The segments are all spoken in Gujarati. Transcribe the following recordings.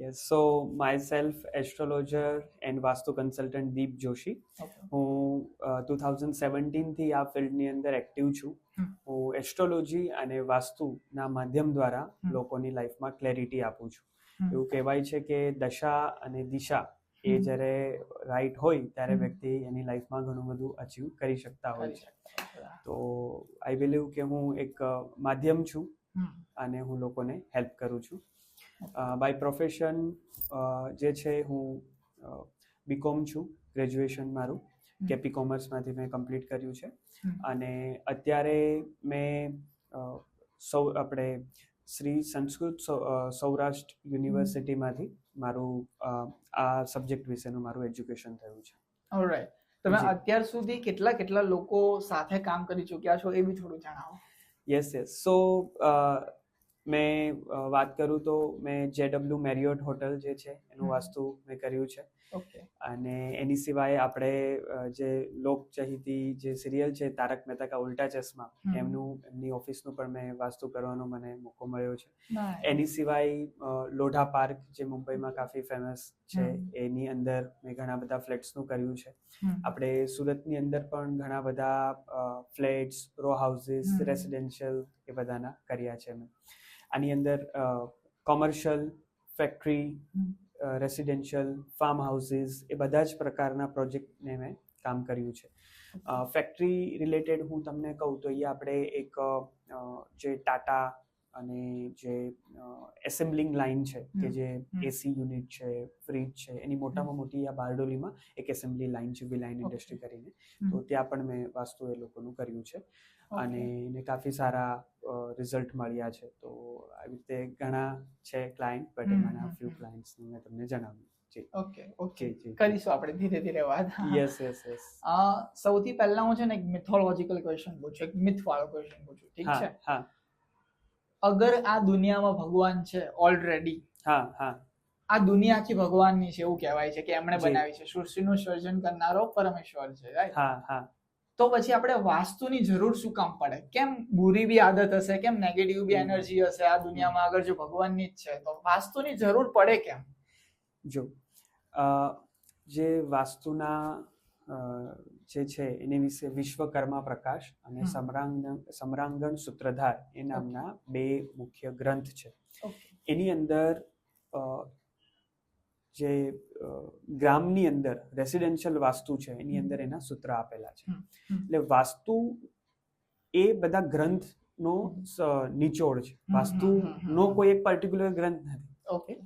Yes, so myself, astrologer and vastu consultant Deep Joshi. હું 2017 થી આ ફિલ્ડની અંદર એક્ટિવ છું. હું એસ્ટ્રોલોજી અને વાસ્તુના માધ્યમ દ્વારા લોકોની લાઈફમાં ક્લેરિટી આપું છું. એવું કહેવાય છે કે દશા અને દિશા એ જ્યારે રાઈટ હોય ત્યારે વ્યક્તિ એની લાઈફમાં ઘણું બધું અચીવ કરી શકતા હોય છે. તો આઈ બિલીવ કે હું એક માધ્યમ છું અને હું લોકોને હેલ્પ કરું છું. બાય પ્રોફેશન જે છે હું બીકોમ છું, ગ્રેજ્યુએશન મારું કેપી કોમર્સમાંથી મેં કમ્પ્લીટ કર્યું છે. અને અત્યારે મેં આપણે શ્રી સંસ્કૃત સૌરાષ્ટ્ર યુનિવર્સિટીમાંથી મારું આ સબ્જેક્ટ વિશેનું મારું એજ્યુકેશન થયું છે. ઓલરાઈટ, તમે અત્યાર સુધી કેટલા લોકો સાથે કામ કરી ચૂક્યા છો એ બી થોડું જણાવો. યસ, સો મેં વાત કરું તો મેં JW મેરિયોટ હોટલ જે છે એનું વાસ્તુ મેં કર્યું છે. અને એની સિવાય આપણે જે લોકચહીતી જે સિરિયલ છે તારક મહેતા કા ઉલ્ટા ચશ્મા, એમની ઓફિસનું પણ મેં વાસ્તુ કરવાનો મને મોકો મળ્યો છે. એની સિવાય લોઢા પાર્ક જે મુંબઈમાં કાફી ફેમસ છે એની અંદર મેં ઘણા બધા ફ્લેટ્સનું કર્યું છે. આપણે સુરતની અંદર પણ ઘણા બધા ફ્લેટ્સ, રો હાઉસીસ, રેસિડેન્શિયલ એ બધાના કર્યા છે મેં. આની અંદર commercial, factory, residential, farm houses એ બધા જ પ્રકારના પ્રોજેક્ટને મેં કામ કર્યું છે. ફેક્ટરી રિલેટેડ હું તમને કહું તો એ આપણે એક જે ટાટા અને જે એસેમ્બલિંગ લાઇન છે કે જે એસી યુનિટ છે, ફ્રીજ છે, એની મોટામાં મોટી આ બારડોલીમાં એક એસેમ્બલી લાઇન છે વિલાઇન ઇન્ડસ્ટ્રી કરીને. તો ત્યાં પણ મેં વાસ્તુ એ લોકોનું કર્યું છે અને એને કાફી સારા રિઝલ્ટ મળ્યા છે. તો આવી રીતે ઘણા છે ક્લાયન્ટ, બટ એમાંના ફ્યુ ક્લાયન્ટ્સનું મેં તમને જણાવ્યું. ઓકે, કરીશું આપણે ધીરે ધીરે વાત. યસ. સૌથી પહેલા હું છે ને એક મિથોલોજીકલ ક્વેશ્ચન પૂછું, એક મિથ વાળો ક્વેશ્ચન પૂછું, ઠીક છે? હા. અગર આ દુનિયામાં ભગવાન છે ઓલરેડી, આ દુનિયા આખી ભગવાનની છે એવું કહેવાય છે કે એમણે બનાવી છે, સૃષ્ટિનું સર્જન કરનારો પરમેશ્વર છે, રાઈટ? તો પછી આપણે વાસ્તુની જરૂર શું કામ પડે? કેમ બુરી બી આદત હશે, કેમ નેગેટિવ બી એનર્જી હશે આ દુનિયામાં, અગર જો ભગવાનની જ છે તો વાસ્તુની જરૂર પડે કેમ? જો જે વાસ્તુના જે છે એની વિશે વિશ્વકર્મા પ્રકાશ અને સમરાંગણ સૂત્રધાર એ નામના બે મુખ્ય ગ્રંથ છે. એની અંદર જે ગ્રામની અંદર રેસિડેન્શિયલ વાસ્તુ છે એની અંદર એના સૂત્ર આપેલા છે. એટલે વાસ્તુ એ બધા ગ્રંથનો નિચોડ છે. વાસ્તુનો કોઈ એક પર્ટિક્યુલર ગ્રંથ નથી.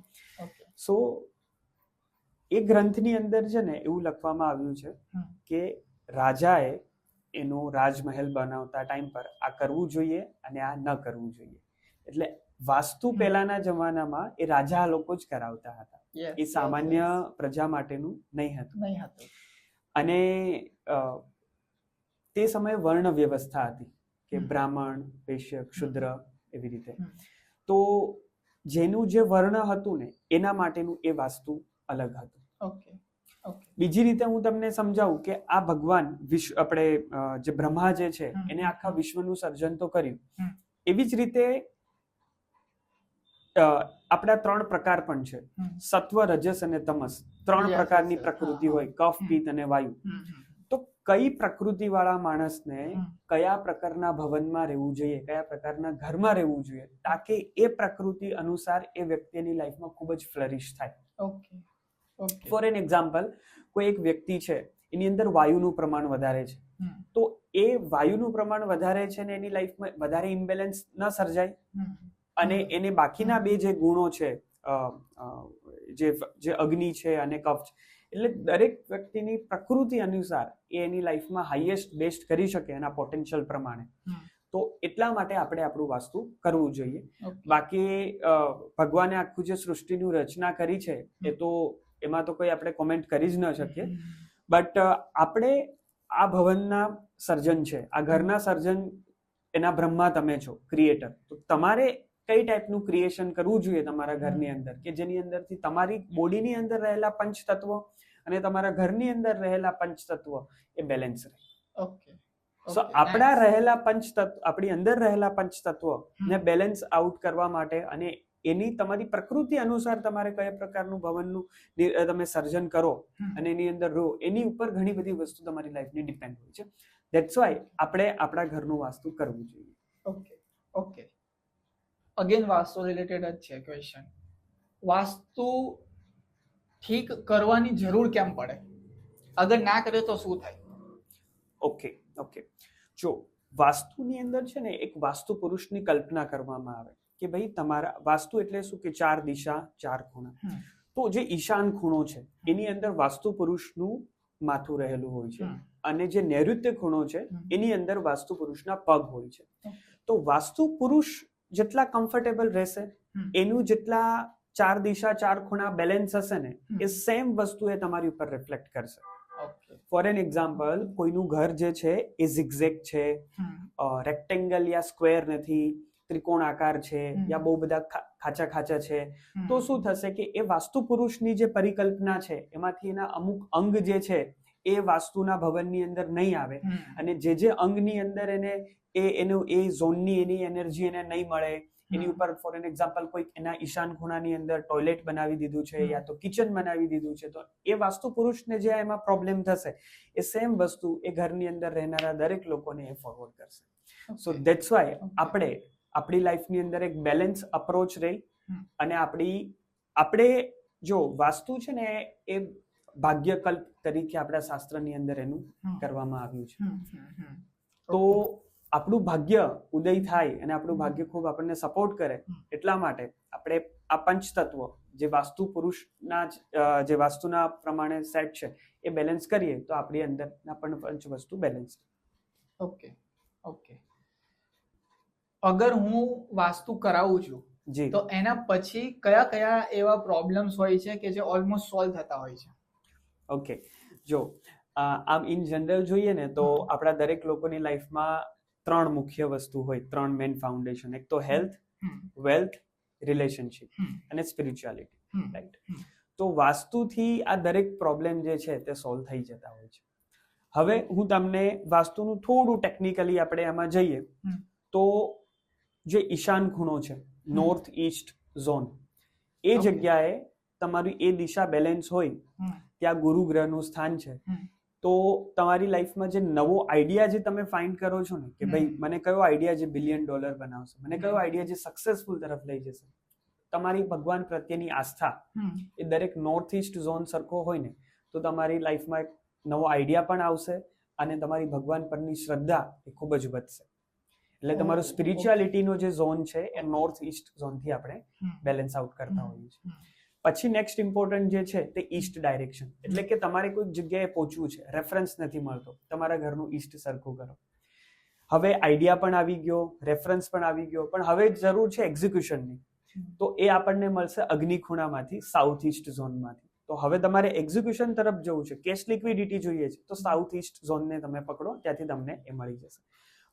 સો એ ગ્રંથની અંદર છે ને એવું લખવામાં આવ્યું છે કે રાજાએ એનો રાજમહેલ બનાવતા ટાઈમ પર આ કરવું જોઈએ અને આ ન કરવું જોઈએ. એટલે વાસ્તુ પહેલાના જમાનામાં એ રાજા લોકો જ કરાવતા હતા, એ સામાન્ય પ્રજા માટેનું નહીં હતું. અને તે સમયે વર્ણ વ્યવસ્થા હતી કે બ્રાહ્મણ, વૈશ્ય, ક્ષુદ્ર એવી રીતે. તો જેનું જે વર્ણ હતું ને એના માટેનું એ વાસ્તુ અલગ હતું. બીજી રીતે હું તમને સમજાવું કે આ ભગવાન આપણે જે બ્રહ્મા જે છે એને આખા વિશ્વનું સર્જન તો કર્યું. એવી જ રીતે આપણા 3 પ્રકાર પણ છે, સત્વ, રજસ અને તમસ. 3 પ્રકારની પ્રકૃતિ હોય, કફ, પિત્ત અને વાયુ. તો કઈ પ્રકૃતિ વાળા માણસને કયા પ્રકારના ભવનમાં રહેવું જોઈએ, કયા પ્રકારના ઘરમાં રહેવું જોઈએ, તાકે એ પ્રકૃતિ અનુસાર એ વ્યક્તિની લાઈફમાં ખૂબ જ ફ્લરિશ થાય. ફોર એન એક્ઝામ્પલ, કોઈ એક વ્યક્તિ છે એની અંદર વાયુનું પ્રમાણ વધારે છે, તો એ વાયુનું પ્રમાણ વધારે છે ને એની લાઈફમાં વધારે ઇમ્બેલેન્સ ન સર્જાય અને એને બાકીના બે જે ગુણો છે જે અગ્નિ છે અને કફ છે, એટલે દરેક વ્યક્તિની પ્રકૃતિ અનુસાર એ એની લાઈફમાં હાઈએસ્ટ બેસ્ટ કરી શકે એના પોટેન્શિયલ પ્રમાણે. તો એટલા માટે આપણે આપણું વાસ્તુ કરવું જોઈએ. બાકી ભગવાને આખું જે સૃષ્ટિનું રચના કરી છે એ તો એમાં તો કોઈ આપણે કોમેન્ટ કરી જ ન શકીએ. બટ આપણે આ ભવનના સર્જન છે, આ ઘરના સર્જન એના બ્રહ્મા તમે છો, ક્રિએટર. તો તમારે કઈ ટાઈપનું ક્રિએશન કરવું જોઈએ તમારા ઘરની અંદર કે જેની અંદરથી તમારી બોડીની અંદર રહેલા પંચ તત્વો અને તમારા ઘરની અંદર રહેલા પંચ તત્વો એ બેલેન્સ રહે. સો આપણી અંદર રહેલા પંચ તત્વો ને બેલેન્સ આઉટ કરવા માટે અને એની તમારી પ્રકૃતિ અનુસાર તમારે કયા પ્રકારનું ભવનનું તમે સર્જન કરો અને એની અંદર રહો, એની ઉપર ઘણી બધી વસ્તુ તમારી લાઈફની ડિપેન્ડ હોય છે. ધેટ્સ વાય આપણે આપણા ઘરનું વાસ્તુ કરવું જોઈએ. ઓકે અગેન વાસ્તુ રિલેટેડ જ છે ક્વેશ્ચન. વાસ્તુ ઠીક કરવાની જરૂર કેમ પડે? અગર ના કરે તો શું થાય? ઓકે જો વાસ્તુની અંદર છે ને એક વાસ્તુ પુરુષની કલ્પના કરવામાં આવે કે ભાઈ તમારા વાસ્તુ એટલે શું કે 4 દિશા 4 ખૂણા. તો જે ઈશાન ખૂણો છે એની અંદર વાસ્તુ પુરુષનું માથું રહેલું હોય છે અને જે નૈઋત્ય ખૂણો છે એની અંદર વાસ્તુ પુરુષના પગ હોય છે. તો વાસ્તુ પુરુષ જેટલા કમ્ફર્ટેબલ રહેશે એનું જેટલા 4 દિશા 4 ખૂણા બેલેન્સ હશે ને એ સેમ વસ્તુ એ તમારી ઉપર રિફ્લેક્ટ કરશે. ફોર એન એક્ઝામ્પલ, કોઈનું ઘર જે છે એ ઝિગઝેગ છે, રેક્ટેંગલ યા સ્ક્વેર નથી, ત્રિકોણ આકાર છે યા બહુ બધા ખાચા છે, તો શું થશે કે એ વાસ્તુ પુરુષની જે પરિકલ્પના છે એમાંથી એના અમુક અંગ જે છે એ વાસ્તુના ભવનની અંદર નહીં આવે અને જે અંગની અંદર એને એ ઝોનની એની એનર્જી એને નહીં મળે. એની ઉપર ફોર એન એક્ઝામ્પલ કોઈ એના ઈશાન ખૂણાની અંદર ટોયલેટ બનાવી દીધું છે યા તો કિચન બનાવી દીધું છે, તો એ વાસ્તુ પુરુષને જે એમાં પ્રોબ્લેમ થશે એ સેમ વસ્તુ એ ઘરની અંદર રહેનારા દરેક લોકોને એ ફોરવર્ડ કરશે. સો ધેટ્સ વાય આપણે આપણી લાઈફની અંદર એક બેલેન્સ અપ્રોચ રહી અને આપણે જો વાસ્તુ છે ને એ ભાગ્યકલ્પ તરીકે આપણા શાસ્ત્રની અંદર એનું કરવામાં આવ્યું છે. તો આપણું ભાગ્ય ઉદય થાય અને આપણું ભાગ્ય ખૂબ આપણને સપોર્ટ કરે એટલા માટે આપણે આ પંચતત્વ જે વાસ્તુ પુરુષના જે વાસ્તુના પ્રમાણે સેટ છે એ બેલેન્સ કરીએ તો આપણી અંદરના પણ પંચ વસ્તુ બેલેન્સ. ઓકે અગર હું વાસ્તુ કરાવું છું જી તો એના પછી કયા એવા પ્રોબ્લેમ્સ હોય છે કે જે ઓલમોસ્ટ સોલ્વ થતા હોય છે? ઓકે જો આમ ઇન જનરલ જોઈએ ને તો આપણા દરેક લોકોની લાઈફમાં 3 મુખ્ય વસ્તુ હોય, 3 મેઇન ફાઉન્ડેશન. એક તો હેલ્થ, વેલ્થ, રિલેશનશિપ અને સ્પિરિચ્યુઆલિટી, રાઈટ? તો વાસ્તુથી આ દરેક પ્રોબ્લેમ જે છે તે સોલ્વ થઈ જતા હોય છે. હવે હું તમને વાસ્તુનું થોડું ટેકનિકલી આપણે આમાં જઈએ તો જે ઈશાન ખૂણો છે, નોર્થ ઈસ્ટ ઝોન, એ જગ્યાએ તમારી એ દિશા બેલેન્સ હોય ત્યાં ગુરુ ગ્રહનું સ્થાન છે. તો તમારી લાઈફમાં જે નવો આઈડિયા જે તમે ફાઇન્ડ કરો છો ને કે ભાઈ મને કયો આઈડિયા જે $1 બિલિયન બનાવશે, મને કયો આઈડિયા જે સક્સેસફુલ તરફ લઈ જશે, તમારી ભગવાન પ્રત્યેની આસ્થા એ દરેક નોર્થ ઈસ્ટ ઝોન સરખો હોય ને તો તમારી લાઈફમાં એક નવો આઈડિયા પણ આવશે અને તમારી ભગવાન પરની શ્રદ્ધા એ ખૂબ જ વધશે. એટલે તમારું સ્પિરિચ્યુઆલિટીનો જે ઝોન છે એ નોર્થ ઈસ્ટ ઝોનથી આપણે બેલેન્સ આઉટ કરતા હોઈએ છીએ. પછી નેક્સ્ટ ઇમ્પોર્ટન્ટ જે છે તે ઈસ્ટ ડાયરેક્શન, એટલે કે તમારે કોઈ જગ્યાએ પહોંચવું છે, રેફરન્સ નથી મળતો, તમારા ઘરનું ઈસ્ટ સરખું કરો. હવે આઈડિયા પણ આવી ગયો, રેફરન્સ પણ આવી ગયો, પણ હવે જરૂર છે એક્ઝિક્યુશનની. તો એ આપણને મળશે અગ્નિ ખૂણામાંથી, સાઉથ ઈસ્ટ ઝોનમાંથી. તો હવે તમારે એક્ઝિક્યુશન તરફ જવું છે, કેશ લિક્વિડિટી જોઈએ છે, તો સાઉથ ઈસ્ટ ઝોનને તમે પકડો, ત્યાંથી તમને એ મળી જશે.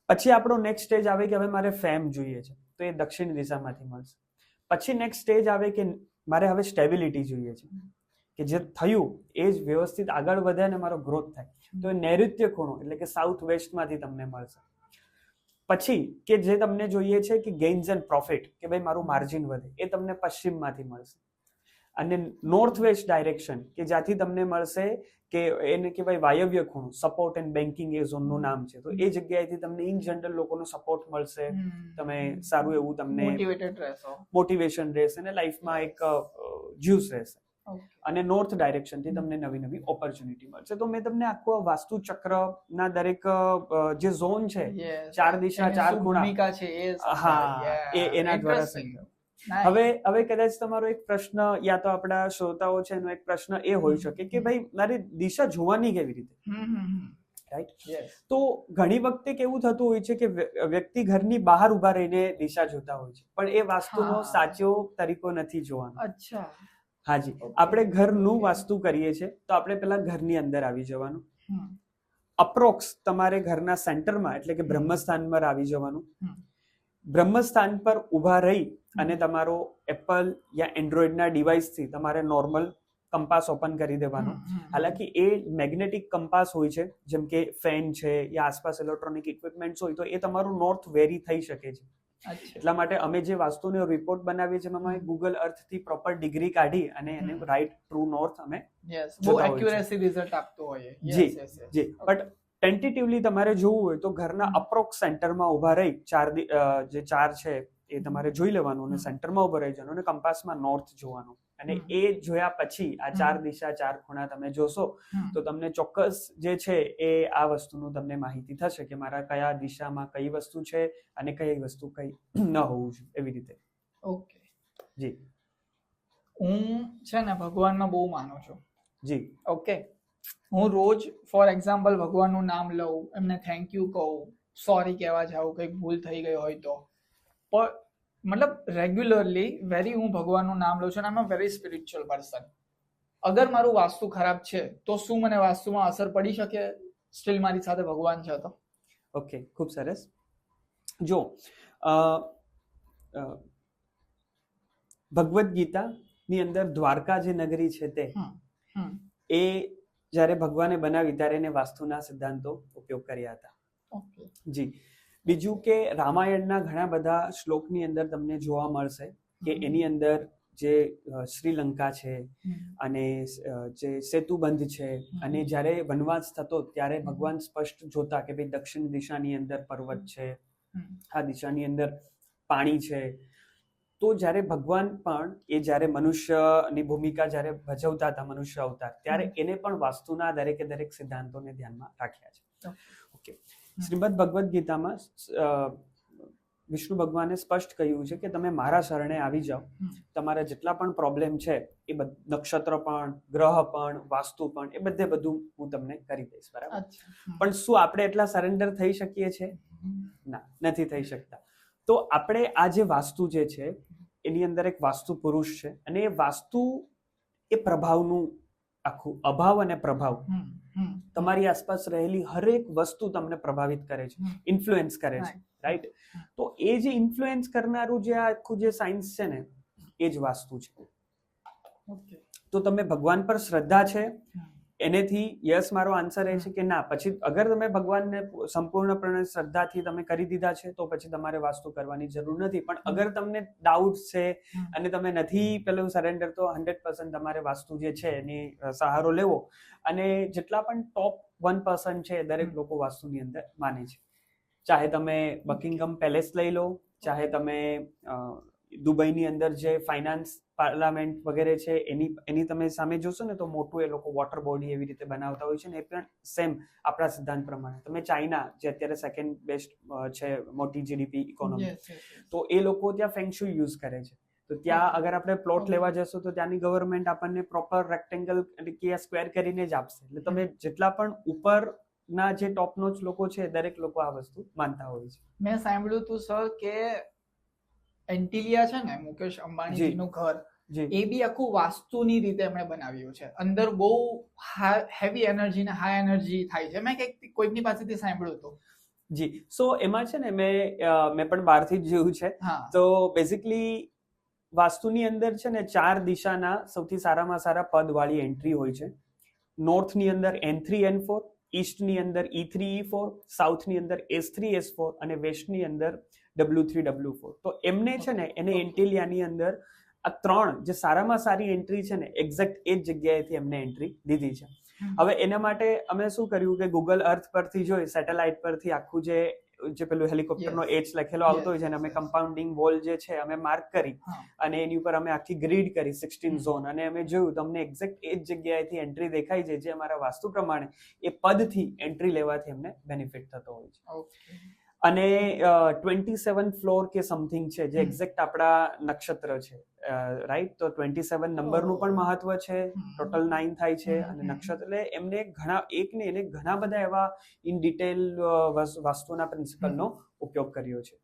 પછી આપણો નેક્સ્ટ સ્ટેજ આવે કે હવે મારે ફેમ જોઈએ છે, તો એ દક્ષિણ દિશામાંથી મળશે. પછી નેક્સ્ટ સ્ટેજ આવે કે મારે હવે સ્ટેબિલિટી જોઈએ છે, કે જે થયું એ જ વ્યવસ્થિત આગળ વધે અને મારો ગ્રોથ થાય, તો એ નૈઋત્ય ખૂણો એટલે કે સાઉથ વેસ્ટમાંથી તમને મળશે. પછી કે જે તમને જોઈએ છે કે ગેઇન્સ એન્ડ પ્રોફિટ, કે ભાઈ મારું માર્જિન વધે, એ તમને પશ્ચિમમાંથી મળશે. અને નોર્થ વેસ્ટ ડાયરેક્શન કે જ્યાંથી તમને મળશે કે એને કહેવાય વાયવ્ય ખૂણો, સપોર્ટ એન્ડ બેન્કિંગ એ ઝોનનું નામ છે, તો એ જગ્યાએથી તમને ઇન જનરલ લોકોનો સપોર્ટ મળશે, તમે સારું એવું તમને મોટિવેશન રહેશે અને લાઈફમાં એક જ્યુસ રહેશે. અને નોર્થ ડાયરેક્શનથી તમને નવી નવી ઓપોર્ચ્યુનિટી મળશે. તો મેં તમને આખું વાસ્તુ ચક્રના દરેક જે ઝોન છે, 4 દિશા 4 ખૂણા છે, એના દ્વારા સમજાવ્યું. હવે કદાચ તમારો એક પ્રશ્ન યા તો આપણા શ્રોતાઓ છે એનો એક પ્રશ્ન એ હોઈ શકે કે ભાઈ મારી દિશા જોવાની કેવી રીતે, રાઈટ? તો ઘણી વખતે કેવું થતું હોય છે કે વ્યક્તિ ઘરની બહાર ઉભા રહીને દિશા જોતા હોય છે, પણ એ વાસ્તુનો સાચો તરીકો નથી જોવાનો. અચ્છા, હાજી, આપણે ઘરનું વાસ્તુ કરીએ છીએ તો આપણે પેલા ઘરની અંદર આવી જવાનું, અપ્રોક્સ તમારે ઘરના સેન્ટરમાં એટલે કે બ્રહ્મસ્થાનમાં આવી જવાનું. બ્રહ્મસ્થાન પર ઊભા રહી અને તમારો એપલ યા એન્ડ્રોઈડના ડિવાઇસથી તમારે નોર્મલ કંપાસ ઓપન કરી દેવાનો. હાલાકી એ મેગ્નેટિક કંપાસ હોય છે, જેમ કે ફેન છે યા આસપાસ ઇલેક્ટ્રોનિક ઇક્વિપમેન્ટ્સ હોય તો એ તમારું નોર્થ વેરી થઈ શકે છે. એટલા માટે અમે જે વાસ્તુનો રિપોર્ટ બનાવીએ છીએ એમાં ગૂગલ અર્થ થી પ્રોપર ડિગ્રી કાઢી અને એને રાઈટ ટ્રુ નોર્થ અમે બહુ એક્યુરેસી રિઝલ્ટ આપતો હોય. જી જી. બટ ટેન્ટેટિવલી તમારે જોવું હોય તો ઘરના અપ્રોક્સ સેન્ટરમાં ઉભા રહી જે ચાર છે એ તમારે જોઈ લેવાનું અને સેન્ટરમાં ઉભા રહી જવાનું અને કંપાસમાં નોર્થ જોવાનું અને એ જોયા પછી આ ચાર દિશા ચાર ખૂણા તમે જોશો તો તમને ચોક્કસ જે છે એ આ વસ્તુનું તમને માહિતી થશે કે મારા કયા દિશામાં કઈ વસ્તુ છે અને કઈ વસ્તુ કઈ ન હોવું જોઈએ એવી રીતે. ઓકે જી. હું છે ને ભગવાનમાં બહુ માનું છું. જી. ઓકે. હું રોજ ફોર એક્ઝામ્પલ ભગવાનનું નામ લઉં, એમને થેન્ક યુ કહું, સોરી કહેવા જાઉં કંઈક ભૂલ થઈ ગઈ હોય તો, પણ મતલબ રેગ્યુલરલી હું ભગવાનનું નામ લઉં છું અને આઈ એમ અ વેરી સ્પિરિચ્યુઅલ પર્સન. અગર મારું વાસ્તુ ખરાબ છે તો શું મને વાસ્તુમાં અસર પડી શકે સ્ટીલ મારી સાથે ભગવાન છે તો? ઓકે, ખૂબ સરસ. જો ભગવદ્ ગીતાની અંદર દ્વારકા જે નગરી છે તે એ જ્યારે ભગવાને બનાવી ત્યારે એને વાસ્તુના સિદ્ધાંતો ઉપયોગ કર્યા હતા. જી. બીજું કે રામાયણના ઘણા બધા શ્લોકની અંદર તમને જોવા મળશે કે એની અંદર જે શ્રીલંકા છે અને જે સેતુબંધ છે અને જ્યારે વનવાસ થતો ત્યારે ભગવાન સ્પષ્ટ જોતા કે ભાઈ દક્ષિણ દિશાની અંદર પર્વત છે, આ દિશાની અંદર પાણી છે. તો જ્યારે ભગવાન પણ એ જ્યારે મનુષ્યની ભૂમિકા જ્યારે ભજવતા હતા મનુષ્ય અવતાર ત્યારે એને પણ વાસ્તુના દરેક સિદ્ધાંતોને ધ્યાનમાં રાખ્યા છે. ઓકે. શ્રીમદ ભગવદ્ ગીતામાં વિષ્ણુ ભગવાને સ્પષ્ટ કહ્યું છે કે તમે મારા શરણે આવી જાઓ, તમારા જેટલા પણ પ્રોબ્લેમ છે એ નક્ષત્ર પણ, ગ્રહ પણ, વાસ્તુ પણ, એ બધું હું તમને કરી દઈશ. બરાબર. પણ શું આપણે એટલા સરેન્ડર થઈ શકીએ છીએ? ના, નથી થઈ શકતા. તો આપણે આ જે વાસ્તુ જે છે એની અંદર એક વાસ્તુ પુરુષ છે અને એ વાસ્તુ એ પ્રભાવનું આખું અભાવ અને પ્રભાવ તમારી આસપાસ રહેલી હરેક વસ્તુ તમને પ્રભાવિત કરે છે, ઇન્ફ્લુએન્સ કરે છે. રાઈટ. તો એ જે ઇન્ફ્લુએન્સ કરનારું જે આખું જે સાયન્સ છે ને એ જ વાસ્તુ છે. તો તમે ભગવાન પર શ્રદ્ધા છે એનેથી યસ મારો આન્સર એ છે કે ના. પછી અગર તમે ભગવાનને સંપૂર્ણપણે શ્રદ્ધાથી તમે કરી દીધા છે તો પછી તમારે વાસ્તુ કરવાની જરૂર નથી. પણ અગર તમને ડાઉટ છે અને તમે નથી પેલું સરેન્ડર તો 100% તમારે વાસ્તુ જે છે એની સહારો લેવો. અને જેટલા પણ ટોપ 1% છે દરેક લોકો વાસ્તુની અંદર માને છે. ચાહે તમે બકિંગહામ પેલેસ લઈ લો, ચાહે તમે દુબઈની અંદર જે ફાઇનાન્સ પાર્લામેન્ટ વગેરે છે એની તમે સામે જોશો ને તો મોટું એ લોકો વોટર બોડી એવી રીતે બનાવતા હોય છે ને એ પણ સેમ આપણા સિદ્ધાંત પ્રમાણે. તમે ચાઇના જે અત્યારે સેકન્ડ બેસ્ટ છે મોટી જીડીપી ઇકોનોમી, તો એ લોકો ત્યાં ફેંગશુઈ યુઝ કરે છે. તો ત્યાં અગર આપણે પ્લોટ લેવા જશો તો ત્યાંની ગવર્મેન્ટ આપણને પ્રોપર રેક્ટેંગલ કે સ્ક્વેર કરીને જ આપશે. એટલે તમે જેટલા પણ ઉપરના જે ટોપ નોચ લોકો છે દરેક લોકો આ વસ્તુ માનતા હોય છે. મેં સાંભળ્યું હતું સર કે એન્ટિલિયા છે ને મુકેશ અંબાણીજીનું ઘર, એ બી આખું વાસ્તુની રીતે એમણે બનાવ્યું છે. અંદર બહુ હેવી એનર્જી ને હાઈ એનર્જી થાય છે. મેં કોઈકની પાસેથી સાંભળ્યું હતું. જી. સો એમાં છે ને મેં પણ બહારથી જ જોયું છે. તો બેઝિકલી વાસ્તુની અંદર છે ને 4 દિશાના સૌથી સારામાં સારા પદ વાળી એન્ટ્રી હોય છે. નોર્થની અંદર N3 N4, ઈસ્ટની અંદર E3 E4, સાઉથની અંદર S3 S4 અને વેસ્ટની અંદર W3 W4. તો એમને છે ને એને એન્ટિલિયાની અંદર આ 3 જે સારામાં સારી એન્ટ્રી છે ને એક્ઝેક્ટ એ જ જગ્યાએથી એમને એન્ટ્રી દીધી છે. હવે એના માટે અમે શું કર્યું કે ગૂગલ અર્થ પરથી જોઈ, સેટેલાઇટ પરથી આખું જે પેલું હેલિકોપ્ટરનો એચ લખેલો આવતો હોય છે અને અમે કમ્પાઉન્ડિંગ વોલ જે છે અમે માર્ક કરી અને એની ઉપર અમે આખી ગ્રીડ કરી 16 ઝોન અને અમે જોયું તમને એક્ઝેક્ટ એ જ જગ્યાએથી એન્ટ્રી દેખાય છે જે અમારા વાસ્તુ પ્રમાણે એ પદથી એન્ટ્રી લેવાથી અમને બેનિફિટ થતો હોય છે. અને 27 ફ્લોર કે સમથિંગ છે જે એક્ઝેક્ટ આપણા નક્ષત્ર છે. રાઈટ. તો 27 નંબરનું પણ મહત્વ છે. ટોટલ 9 થાય છે અને નક્ષત્ર એટલે એમને ઘણા બધા એવા ઇન ડિટેલ વાસ્તુના પ્રિન્સિપલનો ઉપયોગ કર્યો છે.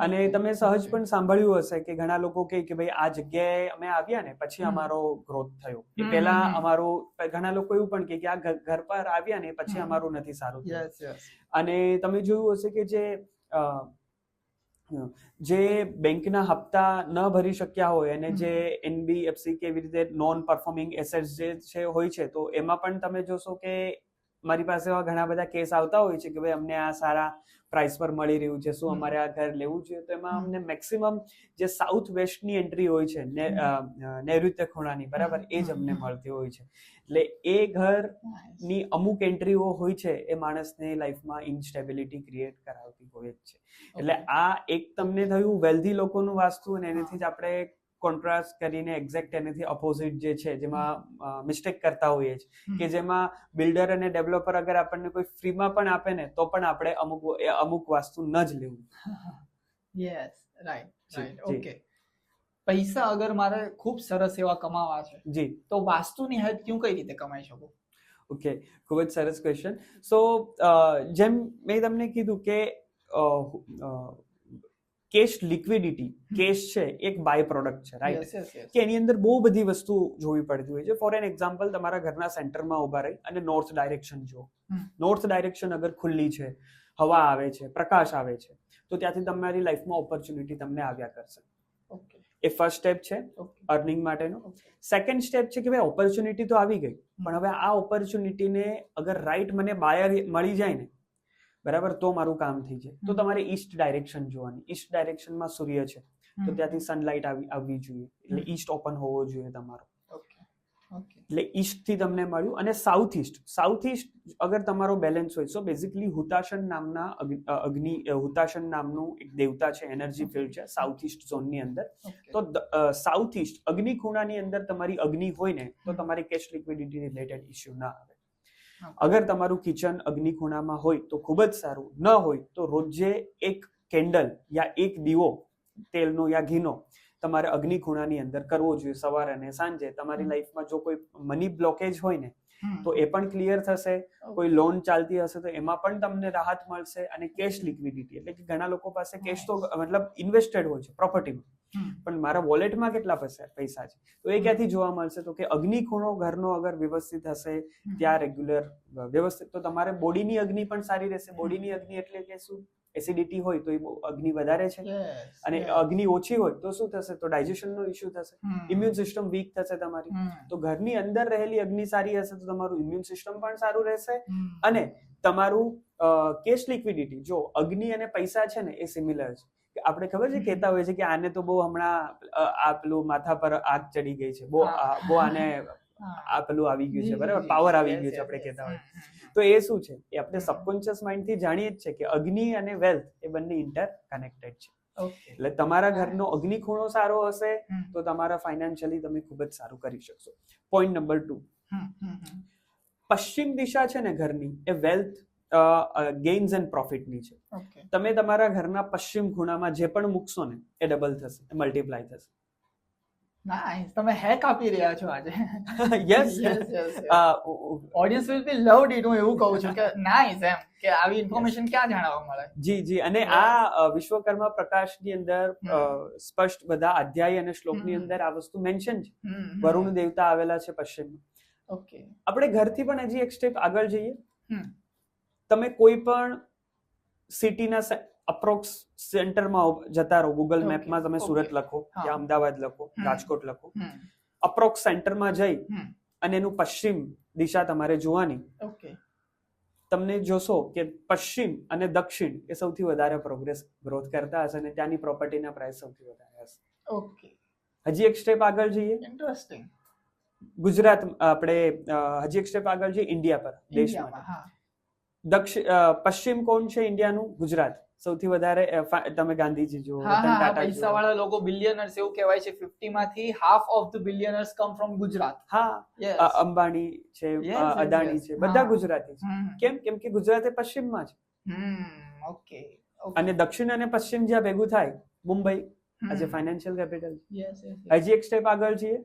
અને તમે સહજ પણ સાંભળ્યું હશે કે ઘણા લોકો કહે કે ભાઈ આ જગ્યાએ અમે આવ્યા ને પછી અમારો ગ્રોથ થયો. એ પહેલા અમારું ઘણા લોકો એવું પણ કે આ ઘર પર આવ્યા ને પછી અમારું નથી સારું થયું. અને તમે જોયું હશે કે જે બેંકના હપ્તા ન ભરી શક્યા હોય અને જે NBFC કે એવી રીતે નોન પરફોર્મિંગ એસેટ્સ જે છે હોય છે તો એમાં પણ તમે જોશો કે મારી પાસે એવા ઘણા બધા કેસ આવતા હોય છે કે ભાઈ અમને આ સારા પ્રાઇસ પર મળી રહ્યું છે, શું અમારે આ ઘર લેવું જોઈએ? તો એમાં અમને મેક્સિમમ જે સાઉથ વેસ્ટની એન્ટ્રી હોય છે, નૈઋત્ય ખૂણાની, બરાબર, એ જ અમને મળતી હોય છે. એટલે એ ઘરની અમુક એન્ટ્રીઓ હોય છે એ માણસને લાઈફમાં ઇન્સ્ટેબિલિટી ક્રિએટ કરાવતી હોય જ છે. એટલે આ એક તમને થયું વેલ્ધી લોકોનું વાસ્તુ, અને એનાથી જ આપણે કોન્ટ્રાસ્ટ કરીને એક્ઝેક્ટ એનાથી અપોઝિટ જે છે જેમાં મિસ્ટેક કરતા હોઈએ છીએ કે જેમાં બિલ્ડર અને ડેવલપર અગર આપણને કોઈ ફ્રીમાં પણ આપે ને તો પણ આપણે અમુક વાસ્તુ ન જ લેવું. Yes, right, okay. પૈસા અગર મારે ખૂબ સરસ એવા કમાવા છે જી, તો વાસ્તુની હેલ્પથી હું કઈ રીતે કમાઈ શકું? ઓકે, ખૂબ જ સરસ ક્વેશ્ચન. સો જેમ મેં તમને કીધું કે કેશ લિક્વિડિટી, કેશ છે એક બાય પ્રોડક્ટ છે, રાઈટ, કે એની અંદર બહુ બધી વસ્તુ જોવી પડતી હોય છે. ફોર એન એક્ઝામ્પલ, તમારા ઘરના સેન્ટરમાં ઉભા રહી અને નોર્થ ડાયરેક્શન જુઓ. નોર્થ ડાયરેક્શન અગર ખુલ્લી છે, હવા આવે છે, પ્રકાશ આવે છે, તો ત્યાંથી તમારી લાઈફમાં ઓપોર્ચ્યુનિટી તમને આવ્યા કરશે. એ ફર્સ્ટ સ્ટેપ છે અર્નિંગ માટેનો. સેકન્ડ સ્ટેપ છે કે ભાઈ ઓપોર્ચ્યુનિટી તો આવી ગઈ, પણ હવે આ ઓપોર્ચ્યુનિટીને અગર રાઈટ મને બાયર મળી જાય ને, બરાબર, તો મારું કામ થઈ જાય. તો તમારે ઈસ્ટ ડાયરેક્શન જોવાની. ઈસ્ટ ડાયરેક્શનમાં સૂર્ય છે તો ત્યાંથી સનલાઇટ આવવી જોઈએ, એટલે ઈસ્ટ ઓપન હોવો જોઈએ તમારો. એટલે ઈસ્ટ થી તમને મળ્યું. અને સાઉથ ઈસ્ટ અગર તમારો બેલેન્સ હોય, સો બેઝિકલી હુતાશન નામનું એક દેવતા છે, એનર્જી ફિલ્ડ છે સાઉથ ઈસ્ટ ઝોનની અંદર. તો સાઉથ ઈસ્ટ અગ્નિ ખૂણાની અંદર તમારી અગ્નિ હોય ને તો તમારી કેશ લિક્વિડિટી રિલેટેડ ઇસ્યુ ના આવે. અગર તમારું કિચન અગ્નિ ખૂણામાં હોય તો ખૂબ જ સારું, ન હોય તો રોજે એક કેન્ડલ યા એક દીવો તેલનો યા ઘીનો તમારે અગ્નિ ખૂણાની અંદર કરવો જોઈએ સવારે અને સાંજે. તમારી લાઈફમાં જો કોઈ મની બ્લોકેજ હોય ને તો એ પણ ક્લિયર થશે, કોઈ લોન ચાલતી હશે તો એમાં પણ તમને રાહત મળશે. અને કેશ લિક્વિડિટી એટલે કે ઘણા લોકો પાસે કેશ તો મતલબ ઇન્વેસ્ટેડ હોય છે પ્રોપર્ટીમાં, પણ મારા વોલેટમાં કેટલા પૈસા છે તો એ ક્યાંથી જોવા મળશે? તો કે અગ્નિ ખૂણો ઘરનો અગર વ્યવસ્થિત હશે, ત્યાં રેગ્યુલર વ્યવસ્થિત, તો તમારે બોડીની અગ્નિ પણ સારી રહેશે. બોડીની અગ્નિ એટલે કે શું? એસિડિટી હોય તો એ અગ્નિ વધારે છે, અને અગ્નિ ઓછી હોય તો શું થશે? તો ડાયજેશનનો ઇશ્યુ થશે, ઇમ્યુન સિસ્ટમ વીક થશે તમારી. તો ઘરની અંદર રહેલી અગ્નિ સારી હશે તો તમારું ઇમ્યુન સિસ્ટમ પણ સારું રહેશે. અને તમારું કેશ લિક્વિડિટી, જો અગ્નિ અને પૈસા છે ને એ સિમિલર છે. આપણે ખબર છે કહેતા હોય છે કે આને તો બહુ હમણાં આ પેલું માથા પર આગ ચડી ગઈ છે, બહુ આને આ પેલું આવી ગયું છે, બરાબર, પાવર આવી ગયું છે, આપણે કહેતા હોય. તો એ શું છે? એ આપણે સબકોન્શિયસ માઇન્ડ થી જાણીએ જ છે કે અગ્નિ અને વેલ્થ એ બંને ઇન્ટર કનેક્ટેડ છે. એટલે તમારા ઘરનો અગ્નિ ખૂણો સારો હશે તો તમારા ફાઇનાન્શિયલી તમે ખૂબ જ સારું કરી શકશો. પોઈન્ટ નંબર 2, પશ્ચિમ દિશા છે ને ઘરની, એ વેલ્થ ગેઇન્સ એન્ડ પ્રોફિટની છે. તમે તમારા ઘરના પશ્ચિમ ખૂણામાં જે પણ મૂકશો ને એ ડબલ થશે, મલ્ટીપ્લાય થશે. નાઇસ, તમે હેક આપી રહ્યા છો આજે. Yes, audience will be loved it. હું એવું કહું છું કે નાઇસ, એમ કે આવી ઇન્ફોર્મેશન ક્યાં જાણવા મળે. જી. અને આ વિશ્વકર્મા પ્રકાશની અંદર સ્પષ્ટ બધા અધ્યાય અને શ્લોકની અંદર આ વસ્તુ મેન્શન છે. વરુણ દેવતા આવેલા છે પશ્ચિમમાં. ઓકે, આપણે ઘરથી પણ હજી એક સ્ટેપ આગળ જઈએ. તમે કોઈ પણ સિટીના અપ્રોક્સ સેન્ટરમાં જતા રહો. ગૂગલ મેપમાં તમે સુરત લખો, યા અમદાવાદ લખો, રાજકોટ લખો. અપ્રોક્સ સેન્ટરમાં જઈ અને એનું પશ્ચિમ દિશા તમારે જોવાની. તમને જોશો કે પશ્ચિમ અને દક્ષિણ એ સૌથી વધારે ગ્રોથ કરતા હશે અને ત્યાંની પ્રોપર્ટીના પ્રાઇસ સૌથી વધારે હશે. ઓકે, હજી એક સ્ટેપ આગળ જઈએ. ઇન્ટરેસ્ટિંગ. ગુજરાત આપણે હજી એક સ્ટેપ આગળ જઈએ ઇન્ડિયા પર, દેશમાં. પશ્ચિમ કોણ છે ઇન્ડિયાનું? ગુજરાત. સૌથી વધારે તમે ગાંધીજી જો, પૈસા વાળા લોકો બિલિયનર્સ એવું કહેવાય છે 50 માંથી half of the billionaires come from Gujarat. હા, અંબાણી છે, અદાણી છે, બધા ગુજરાતી છે. કેમ કે ગુજરાત એ પશ્ચિમમાં છે. ઓકે. અને દક્ષિણ અને પશ્ચિમ જ્યાં ભેગું થાય, મુંબઈ આજે ફાઇનાન્શિયલ કેપિટલ. હજી એક સ્ટેપ આગળ છીએ,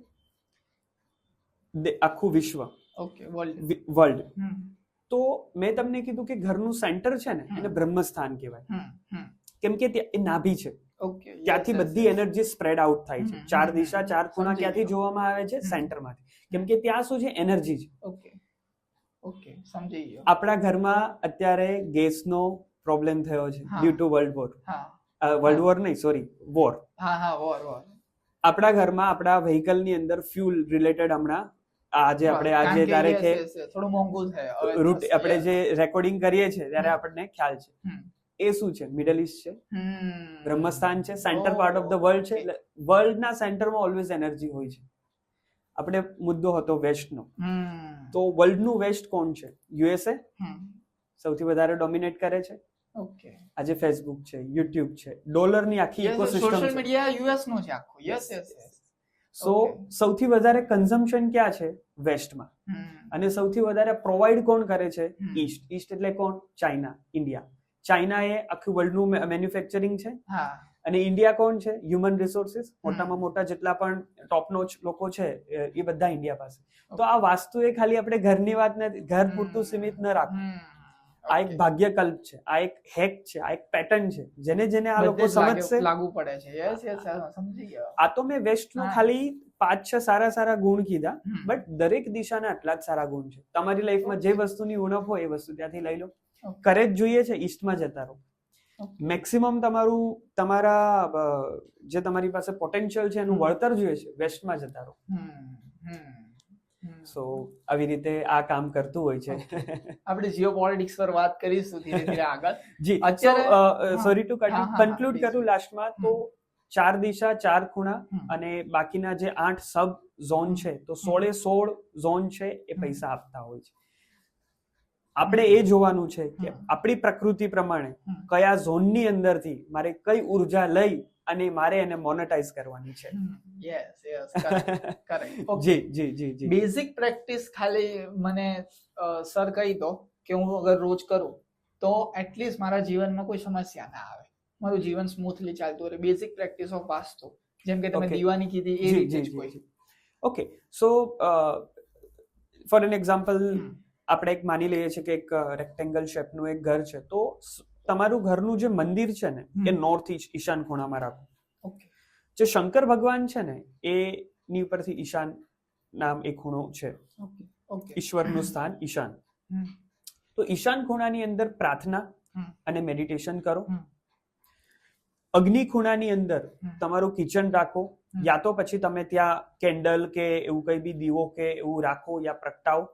આખું વિશ્વ, વર્લ્ડ. તો મેં તમને કીધું કે ઘરનું સેન્ટર છે ને એને બ્રહ્મસ્થાન કહેવાય, કેમ કે એ નાભી છે. ત્યાંથી બધી એનર્જી સ્પ્રેડ આઉટ થાય છે. 4 દિશા 4 ખૂણા ક્યાંથી જોવામાં આવે છે? સેન્ટરમાંથી. કેમ કે ત્યાં શું છે? એનર્જી છે. સમજી ગયો. આપણા ઘરમાં અત્યારે ગેસનો પ્રોબ્લેમ થયો છે ડ્યુ ટુ વર્લ્ડ વોર નહીં, સોરી, વોર. વોર. આપણા ઘરમાં આપણા વ્હીકલની અંદર ફ્યુલ રિલેટેડ હમણાં આજે આપણે આજે તારીખે થોડું મોંઘું છે રૂટ આપણે જે રેકોર્ડિંગ કરીએ છીએ ત્યારે આપણને ખ્યાલ છે એ શું છે? મિડલ ઈસ્ટ છે, બ્રહ્મસ્થાન છે, centre part of the world છે. વર્લ્ડના સેન્ટરમાં ઓલવેઝ એનર્જી હોય છે. આપણે મુદ્દો હતો વેસ્ટનો, તો વર્લ્ડનું વેસ્ટ કોણ છે? યુએસએ સૌથી વધારે ડોમિનેટ કરે છે. આજે ફેસબુક છે, યુટ્યુબ છે, ડોલરની આખી ઇકોસિસ્ટમ છે, સોશિયલ મીડિયા યુએસ નું છે આખું. Yes yes yes. સો સૌથી વધારે કન્ઝમ્પશન ક્યાં છે? વેસ્ટમાં. અને સૌથી વધારે પ્રોવાઈડ કોણ કરે છે? ઈસ્ટ. ઈસ્ટ એટલે કોણ? China, India. ચાઇના એ આખું વર્લ્ડનું મેન્યુફેક્ચરિંગ છે અને ઇન્ડિયા કોણ છે? Human resources. મોટામાં મોટા જેટલા પણ ટોપ નોચ લોકો છે એ બધા ઇન્ડિયા પાસે. તો આ વાસ્તુ એ ખાલી આપણે ઘરની વાત નથી, ઘર પૂરતું સીમિત ન રાખવું. આ એક ભાગ્યકલ્પ છે, આ એક હેક છે, આ એક પેટર્ન છે જેને જેને આ લોકો સમજશે લાગુ પડે છે. યસ યસ, સમજી ગયો. આ તો મેં વેસ્ટનું ખાલી 5-6 સારા ગુણ કીધા, બટ દરેક દિશાના આટલા જ સારા ગુણ છે. તમારી લાઈફમાં જે વસ્તુની ઉણપ હોય એ વસ્તુ ત્યાંથી લઈ લો. કરે જ જોઈએ છે ઈસ્ટમાં જતા રહો. મેક્સિમમ તમારા જે તમારી પાસે પોટેન્શિયલ છે એનું વળતર જોઈએ છે, વેસ્ટમાં જતા રહો. સો આવી રીતે આ કામ કરતું હોય છે. આપણે જીઓપોલિટિક્સ પર વાત કરીશું ધીરે ધીરે આગળ. જી, અત્યારે સોરી ટુ કન્ક્લુડ કરું લાસ્ટમાં, તો 4 દિશા 4 ખૂણા અને બાકીના જે 8 સબ ઝોન છે, તો 16 ઝોન છે એ પૈસા આપતા હોય છે. આપણે એ જોવાનું છે કે આપણી પ્રકૃતિ પ્રમાણે કયા ઝોનની અંદરથી મારે કઈ ઉર્જા લઈ અને મારે એને મોનેટાઇઝ કરવાની છે. Yes yes, correct. જી જી જી જી. બેઝિક પ્રેક્ટિસ ખાલી મને સર કહી દો કે હું અગર રોજ કરું તો એટલીસ્ટ મારા જીવનમાં કોઈ સમસ્યા ના આવે, મારું જીવન સ્મૂથલી ચાલતું રહે. બેઝિક પ્રેક્ટિસ ઓફ વાસ્તુ, જેમ કે તમે દીવાની કીધી એ રીતે જ કોઈ. Okay, so for an example આપણે એક માની લઈએ છીએ કે એક રેક્ટેંગલ શેપનું એક ઘર છે, તો તમારું ઘરનું જે મંદિર છે ને એ નોર્થ ઈશાન ખૂણામાં રાખો. જે શંકર ભગવાન છે ને એની ઉપરથી ઈશાન નામ એક ખૂણો છે, ઈશ્વરનું સ્થાન ઈશાન. તો ઈશાન ખૂણાની અંદર પ્રાર્થના અને મેડિટેશન કરો. અગ્નિ ખૂણાની અંદર તમારું કિચન રાખો, યા તો પછી તમે ત્યાં કેન્ડલ કે એવું કઈ બી દીવો કે એવું રાખો યા પ્રગટાવો.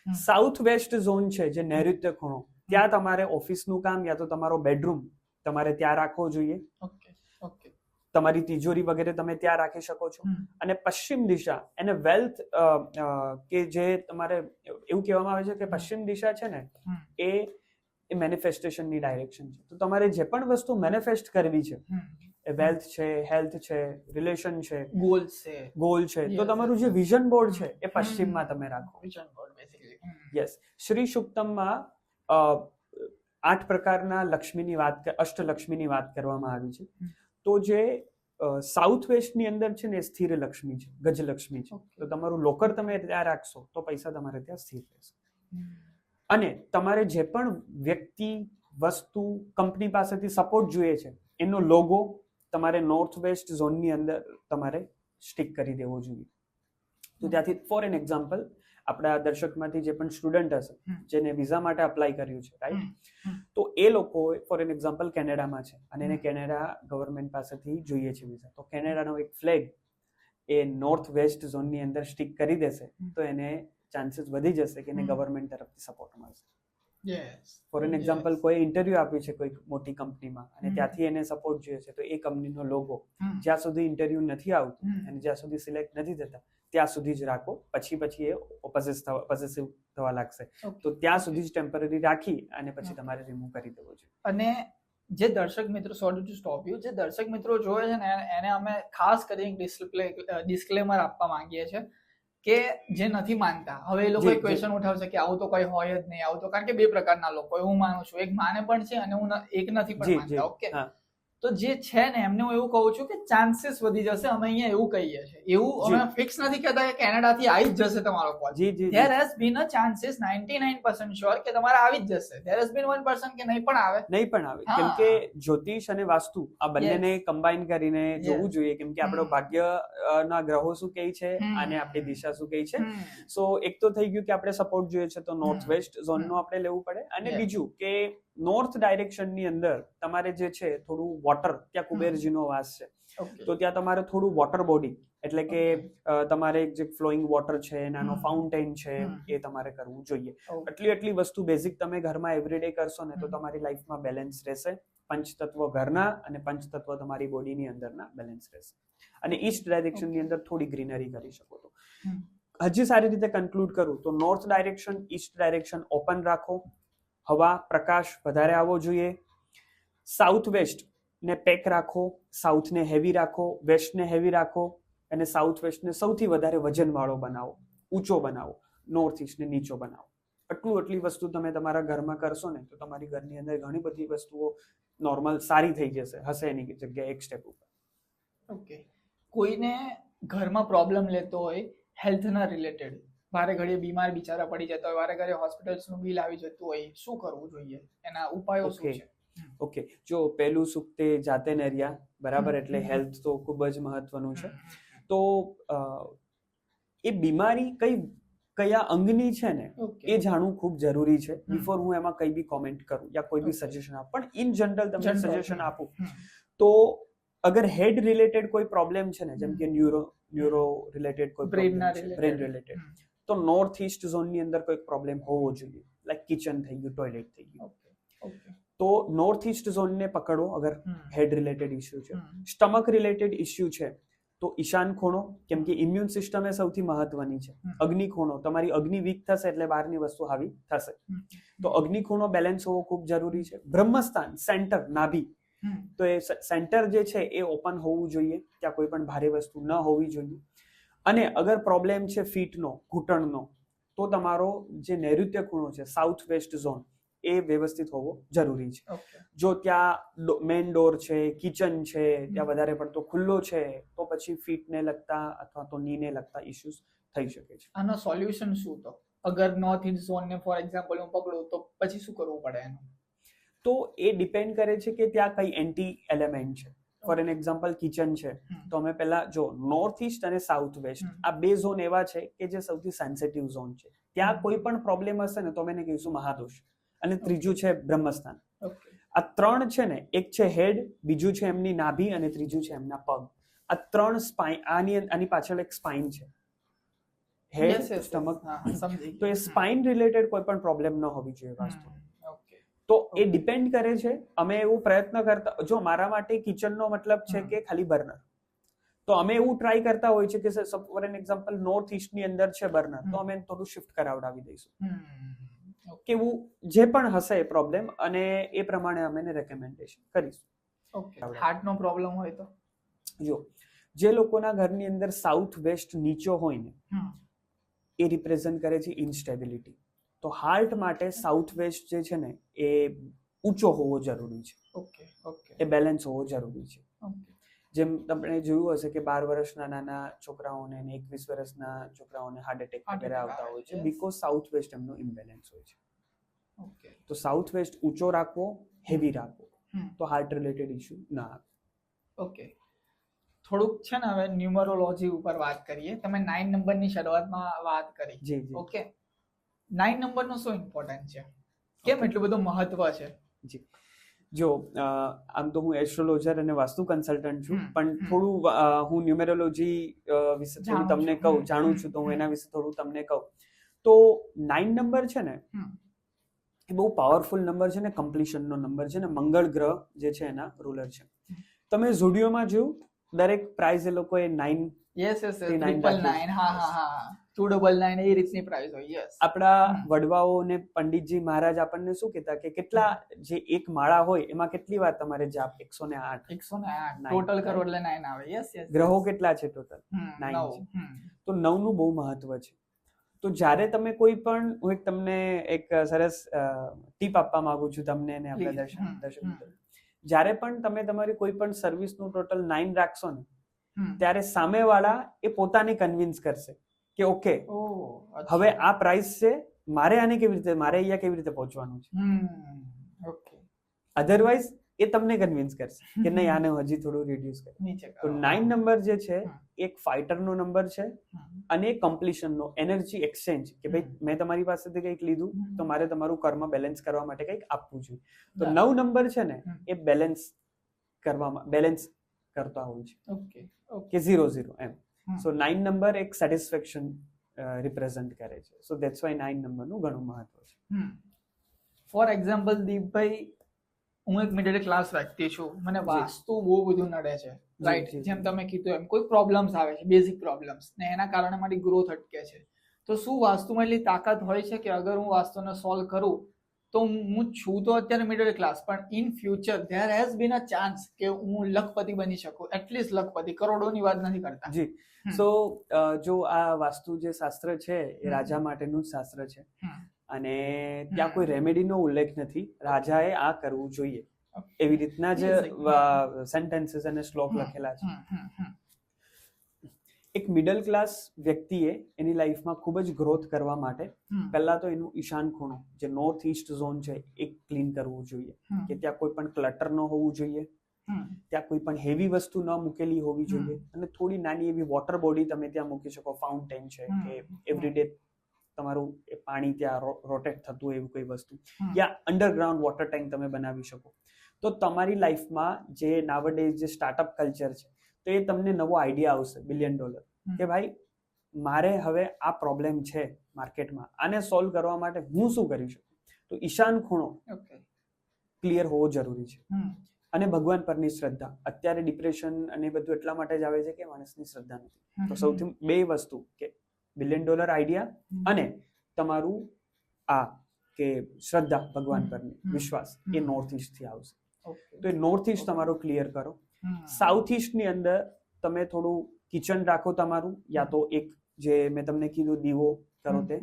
સાઉથ વેસ્ટ ઝોન છે જે નૈઋત્ય ખૂણો, ત્યાં તમારે ઓફિસનું કામ યા તો તમારો બેડરૂમ તમારે ત્યાં રાખવો જોઈએ. તમારી તિજોરી વગેરે તમે ત્યાં રાખી શકો છો. અને પશ્ચિમ દિશા એને વેલ્થ કે જે તમારે એવું કહેવામાં આવે છે કે પશ્ચિમ દિશા છે ને એ મેનિફેસ્ટેશનની ડાયરેક્શન છે. તો તમારે જે પણ વસ્તુ મેનિફેસ્ટ કરવી છે, એ વેલ્થ છે, હેલ્થ છે, રિલેશન છે, ગોલ છે, તો તમારું જે વિઝન બોર્ડ છે એ પશ્ચિમમાં તમે રાખો. યસ, શ્રી સુક્તમમાં 8 પ્રકારના લક્ષ્મીની વાત, અષ્ટલક્ષ્મીની વાત કરવામાં આવી છે. તો જે સાઉથ વેસ્ટની અંદર છે ને એ સ્થિર લક્ષ્મી છે, ગજલક્ષ્મી છે. તો તમારું લોકર તમે ત્યાં રાખશો તો પૈસા તમારે ત્યાં સ્થિર રહેશે. અને તમારે જે પણ વ્યક્તિ, વસ્તુ, કંપની પાસેથી સપોર્ટ જોઈએ છે એનો લોગો તમારે નોર્થ વેસ્ટ ઝોનની અંદર તમારે સ્ટિક કરી દેવો જોઈએ. તો ત્યાંથી ફોર એન એક્ઝામ્પલ, આપણા દર્શકમાંથી જે પણ સ્ટુડન્ટ હશે જેને વિઝા માટે અપ્લાય કર્યું છે, રાઈટ, તો એ લોકો ફોર એન એક્ઝામ્પલ કેનેડામાં છે અને એને કેનેડા ગવર્મેન્ટ પાસેથી જોઈએ છે વિઝા, તો કેનેડાનો એક ફ્લેગ એ નોર્થ વેસ્ટ ઝોનની અંદર સ્ટિક કરી દેશે તો એને ચાન્સીસ વધી જશે કે એને ગવર્મેન્ટ તરફથી સપોર્ટ મળશે. ફોર એન એક્ઝામ્પલ, કોઈ ઇન્ટરવ્યુ આપ્યું છે કોઈ મોટી કંપનીમાં અને ત્યાંથી એને સપોર્ટ જોઈએ છે, તો એ કંપનીનો લોગો જ્યાં સુધી ઇન્ટરવ્યુ નથી આવતું અને જ્યાં સુધી સિલેક્ટ નથી થતા ત્યાં સુધી જ રાખો. પછી એ પોઝેસિવ થવા લાગશે, તો ત્યાં સુધી જ ટેમ્પરરી રાખી અને પછી તમારે રિમૂવ કરી દેવો જોઈએ. અને જે દર્શક મિત્રો, સોરી ટુ સ્ટોપ યુ, જે દર્શક મિત્રો જોવે છે ને એને અમે ખાસ કરીને ડિસ્ક્લેમર આપવા માંગીએ છીએ કે જે નથી માનતા, હવે એ લોકો ક્વેશ્ચન ઉઠાવશે કે આવું તો કઈ હોય જ નહીં, આવું તો, કારણ કે 2 પ્રકારના લોકો, હું માનું છું, એક માને પણ છે અને હું એક નથી પણ માનતા. ઓકે, તો જે છે ને એમને હું એવું કહું છું કે ચાન્સીસ વધી જશે. અમે અહીંયા એવું કહીએ છીએ, એવું અમે ફિક્સ નથી કહેતા કે કેનેડાથી આવી જ જશે તમારો call. There has been a chances 99% sure કે તમારે આવી જ જશે. There has been 1% કે નહીં પણ આવે. કેમ કે જ્યોતિષ અને વાસ્તુ આ બંનેને કમ્બાઈન કરીને જોવું જોઈએ, કેમ કે આપણો ભાગ્યના ગ્રહો શું કહે છે અને આપણી દિશા શું કહે છે. સો એક તો થઈ ગયું કે આપણે સપોર્ટ જોઈએ છે તો નોર્થ વેસ્ટ ઝોનનો આપણે લેવું પડે, અને બીજું કે નોર્થ ડાયરેક્શનની અંદર તમારે જે છે થોડું વોટર, ત્યાં કુબેરજીનો વાસ છે, તો ત્યાં તમારે થોડું વોટર બોડી એટલે કે તમારે જે ફ્લોઈંગ વોટર છે, નાનો ફાઉન્ટેન છે, એ તમારે કરવું જોઈએ. એટલી વસ્તુ બેઝિક તમે ઘરમાં એવરીડે કરશો ને તો તમારી લાઈફમાં બેલેન્સ રહેશે. પંચતત્વ ઘરના અને પંચતત્વ તમારી બોડીની અંદરના બેલેન્સ રહેશે. અને ઈસ્ટ ડાયરેક્શનની અંદર થોડી ગ્રીનરી કરી શકો. તો હજી સારી રીતે કન્ક્લુડ કરું તો north direction, East direction open રાખો, હવા પ્રકાશ વધારે આવવો જોઈએ. સાઉથ વેસ્ટ ને પેક રાખો, સાઉથ ને હેવી રાખો, વેસ્ટ ને હેવી રાખો, અને સાઉથ વેસ્ટ ને સૌથી વધારે વજનવાળો બનાવો, ઊંચો બનાવો, નોર્થ ઈસ્ટ ને નીચો બનાવો. એટલી વસ્તુ તમે તમારા ઘરમાં કરશો ને તો તમારી ઘરની અંદર ઘણી બધી વસ્તુઓ નોર્મલ સારી થઈ જશે, હશે એની જગ્યાએ એક સ્ટેપ ઉપર. ઓકે, કોઈને ઘરમાં પ્રોબ્લેમ લેતો હોય હેલ્થના રિલેટેડ, વારે ઘડીએ બીમાર બિચારા પડી જતા હોય, વારે ઘડીએ હોસ્પિટલનું બિલ આવી જતું હોય, શું કરવું જોઈએ, એના ઉપાયો શું છે? ઓકે, જો પહેલું સુખ તે જાતે ન રહ્યા, બરાબર, એટલે હેલ્થ તો ખૂબ જ મહત્વનું છે. તો એ બીમારી કયા અંગની છે ને એ જાણવું ખૂબ જરૂરી છે બિફોર હું એમાં કઈ બી કોમેન્ટ કરું યા કોઈ બી સજેશન આપું. પણ ઇન જનરલ તમને સજેશન આપું તો અગર હેડ રિલેટેડ કોઈ પ્રોબ્લેમ છે ને, જેમ કે ન્યુરો રિલેટેડ કોઈ બ્રેન રિલેટેડ, તો નોર્થ ઈસ્ટ ઝોનની અંદર કોઈ પ્રોબ્લેમ હોવો જોઈએ. લાઈક કિચન થઈ ગયું, ટોયલેટ થઈ ગયું, તો નોર્થ ઈસ્ટ ઝોનને પકડો અગર હેડ રિલેટેડ ઇસ્યુ છે. સ્ટમક રિલેટેડ ઇસ્યુ છે તો ઈશાન ખૂણો, કેમ કે ઇમ્યુન સિસ્ટમ એ સૌથી મહત્વની છે. અગ્નિ ખૂણો, તમારી અગ્નિ વીક થશે એટલે બહારની વસ્તુ હાવી થશે, તો અગ્નિ ખૂણો બેલેન્સ હોવો ખૂબ જરૂરી છે. બ્રહ્મસ્થાન, સેન્ટર, નાભી, તો એ સેન્ટર જે છે એ ઓપન હોવું જોઈએ, ત્યાં કોઈ પણ ભારે વસ્તુ ન હોવી જોઈએ. અને અગર પ્રોબ્લેમ છે ફીટનો, ઘૂંટણનો, તો તમારો જે નૈઋત્ય ખૂણો છે, સાઉથ વેસ્ટ ઝોન, એ વ્યવસ્થિત હોવો જરૂરી છે. જો ત્યાં મેઇન ડોર છે, કિચન છે, ત્યાં વધારે પડતો ખુલ્લો છે, તો પછી ફીટને લગતા અથવા તો નીને લગતા ઇશ્યુઝ થઈ શકે છે. આનો સોલ્યુશન શું? તો અગર નોર્થ ઈસ્ટ ઝોન ને ફોર એક્ઝામ્પલ હું પકડું તો પછી શું કરવું પડે એનું? તો એ ડિપેન્ડ કરે છે કે ત્યાં કઈ એન્ટી એલિમેન્ટ છે. ફોર એન એક્ઝામ્પલ કિચન છે, તો અમે પહેલા જો નોર્થ ઈસ્ટ અને સાઉથ વેસ્ટ આ બે ઝોન એવા છે કે જે સૌથી સેન્સિટિવ ઝોન છે. ત્યાં કોઈ પણ પ્રોબ્લેમ હશે ને તો અમે એને કહીશું મહાદોષ. અને ત્રીજું છે બ્રહ્મસ્થાન. આ ત્રણ છે ને, એક છે હેડ, બીજું છે એમની નાભી, અને ત્રીજું છે એમના પગ. આ ત્રણ સ્પાઇન, આની પાછળ એક સ્પાઇન છે, હેડ, સ્ટમક. તો એ સ્પાઇન રિલેટેડ કોઈ પણ પ્રોબ્લેમ ન હોવી જોઈએ વાસ્તુ. તો એ ડિપેન્ડ કરે છે. અમે એવું પ્રયત્ન કરતા, જો મારા માટે કિચનનો મતલબ છે કે ખાલી બર્નર, તો અમે એવું ટ્રાય કરતા હોય છે કે for an example north east ની અંદર છે બર્નર, તો અમે થોડું શિફ્ટ કરાવડાવી દઈશું, કેવું જે પણ હશે પ્રોબ્લેમ, અને એ પ્રમાણે અમે રેકમેન્ડેશન કરીશું. ઓકે, હાર્ટનો પ્રોબ્લેમ હોય તો જો જે લોકોના ઘરની અંદર સાઉથ વેસ્ટ નીચો હોય ને, એ રિપ્રેઝન્ટ કરે છે ઇન્સ્ટેબિલિટી. તો હાર્ટ માટે સાઉથ વેસ્ટ જે છે ને એ ઊંચો હોવો જરૂરી છે. ઓકે, એ બેલેન્સ હોવો જરૂરી છે. જેમ તમને જોયું હશે કે 12 વર્ષના નાના છોકરાઓને અને 21 વર્ષના છોકરાઓને હાર્ટ એટેક વગેરે આવતા હોય છે, બીકોઝ સાઉથ વેસ્ટ એમનો ઇમ્બેલેન્સ હોય છે. તો સાઉથ વેસ્ટ ઊંચો રાખવો, હેવી રાખવો, તો હાર્ટ રિલેટેડ ઇશ્યુ ના આવે. ઓકે, થોડુંક છે ને હવે ન્યુમરોલોજી ઉપર વાત કરીએ. તમે 9 નંબરની શરૂઆતમાં વાત કરી. જી. ઓકે, 9 નંબરનો શું ઇમ્પોર્ટન્સ છે? કેમ એટલું બધું મહત્વ છે? જી, જો આમ તો હું એસ્ટ્રોલોજર અને વાસ્તુ કન્સલ્ટન્ટ છું, પણ થોડું હું ન્યુમેરોલોજી વિશે થોડું તમને કહું, જાણું છું, તો હું એના વિશે થોડું તમને કહું. તો 9 નંબર છે ને એ બહુ પાવરફુલ નંબર છે ને, કમ્પ્લીશનનો નંબર છે ને, મંગળ ગ્રહ જે છે એના રૂલર છે. તમે ઝોડિયોમાં જોયું દરેક પ્રાઇઝ એ લોકોએ 9 299 એ રીતની પ્રાઇસ હોય. યસ, આપણા વડવાઓ ને પંડિતજી મહારાજ આપણને શું કહેતા કે કેટલા જે એક માળા હોય એમાં કેટલી વાર તમારે જાપ? 108 ટોટલ કરો એટલે 9 આવે. યસ. ગ્રહો કેટલા છે ટોટલ? 9 છે. તો 9 નું બહુ મહત્વ છે. તો જ્યારે તમે કોઈ પણ, હું તમને એક સરસ ટીપ આપવા માંગુ છું તમને ને આપણા દર્શક મિત્રો, જ્યારે પણ તમે તમારી કોઈ પણ સર્વિસનું ટોટલ 9 રાખશો ને, ત્યારે સામેવાળા એ પોતાને કન્વિન્સ કરશે કે ઓકે હવે આ પ્રાઇસ છે, મારે આને કેવી રીતે, મારે અહીંયા કેવી રીતે પહોંચવાનું છે. અધરવાઇઝ એ તમને કન્વિન્સ કરશે કે નહીં, આને હજી થોડું રિડ્યુસ કરે. તો 9 નંબર જે છે એક ફાઇટરનો નંબર છે અને કમ્પ્લીશનનો, એનર્જી એક્સચેન્જ, કે ભાઈ મેં તમારી પાસેથી કંઈક લીધું તો મારે તમારું કર્મ બેલેન્સ કરવા માટે કંઈક આપવું જોઈએ. તો 9 નંબર છે ને એ બેલેન્સ કરવામાં, બેલેન્સ કરતા હોય છે કે 0-0 એમ. સો 9 નંબર એક સેટિસ્ફેક્શન રિપ્રેઝન્ટ કરે છે. સો ધેટ્સ વાય 9 નંબરનું ઘણું મહત્વ છે. ફોર એક્ઝામ્પલ દીપભાઈ, હું એક મિડલ ક્લાસ વ્યક્તિ છું, મને વાસ્તુ બહુ બધું નડે છે, રાઈટ? જેમ તમે કીધું એમ કોઈ પ્રોબ્લેમ્સ આવે છે, બેઝિક પ્રોબ્લેમ્સ, ને એના કારણે મારી ગ્રોથ અટકે છે. તો શું વાસ્તુમાં એટલી તાકાત હોય છે કે અગર હું વાસ્તુને સોલ્વ કરું તો હું છું તો અત્યારે મિડલ ક્લાસ, પણ in future there has been a chance કે હું લખપતિ બની શકું, એટલીસ્ટ લખપતિ, કરોડોની વાત નથી કરતા. જી. સો જો આ વાસ્તુ જે શાસ્ત્ર છે એ રાજા માટેનું જ શાસ્ત્ર છે, અને ત્યાં કોઈ રેમેડીનો ઉલ્લેખ નથી, રાજાએ આ કરવું જોઈએ એવી રીતના જ સેન્ટેન્સીસ અને શ્લોક લખેલા છે. એક મિડલ ક્લાસ વ્યક્તિએ એની લાઈફમાં ખૂબ જ ગ્રોથ કરવા માટે પહેલા તો એનું ઈશાન ખૂણો જે નોર્થ ઈસ્ટ ઝોન છે એ ક્લીન કરવું જોઈએ, કે ત્યાં કોઈ પણ ક્લટર ન હોવું જોઈએ, ત્યાં કોઈ પણ હેવી વસ્તુ ન મૂકેલી હોવી જોઈએ, અને થોડી નાની એવી વોટર બોડી તમે ત્યાં મૂકી શકો, ફાઉન્ટેન છે કે એવરીડે તમારું પાણી ત્યાં રોટેટ થતું એવું કોઈ વસ્તુ, યા અંડરગ્રાઉન્ડ વોટર ટેન્ક તમે બનાવી શકો. તો તમારી લાઈફમાં જે નાવડેઝ જે સ્ટાર્ટઅપ કલ્ચર છે તો એ તમને નવો આઈડિયા આવશે, $1 બિલિયન, કે ભાઈ મારે હવે આ પ્રોબ્લેમ છે માર્કેટમાં, આને સોલ્વ કરવા માટે હું શું કરી શકું. તો ઈશાન ખૂણો ક્લિયર હોવો જરૂરી છે. અને ભગવાન પરની શ્રદ્ધા. અત્યારે ડિપ્રેશન અને બધું એટલા માટે જ આવે છે કે માણસની શ્રદ્ધા નથી. તો સૌથી બે વસ્તુ, કે $1 બિલિયન આઈડિયા અને તમારું આ કે શ્રદ્ધા ભગવાન પરની વિશ્વાસ, એ નોર્થ ઈસ્ટ થી આવશે. તો એ નોર્થ ઈસ્ટ તમારો ક્લિયર કરો. સાઉથ ઈસ્ટ ની અંદર તમે થોડું કિચન રાખો તમારું, યા તો એક જે મેં તમને કીધું દીવો કરો તે.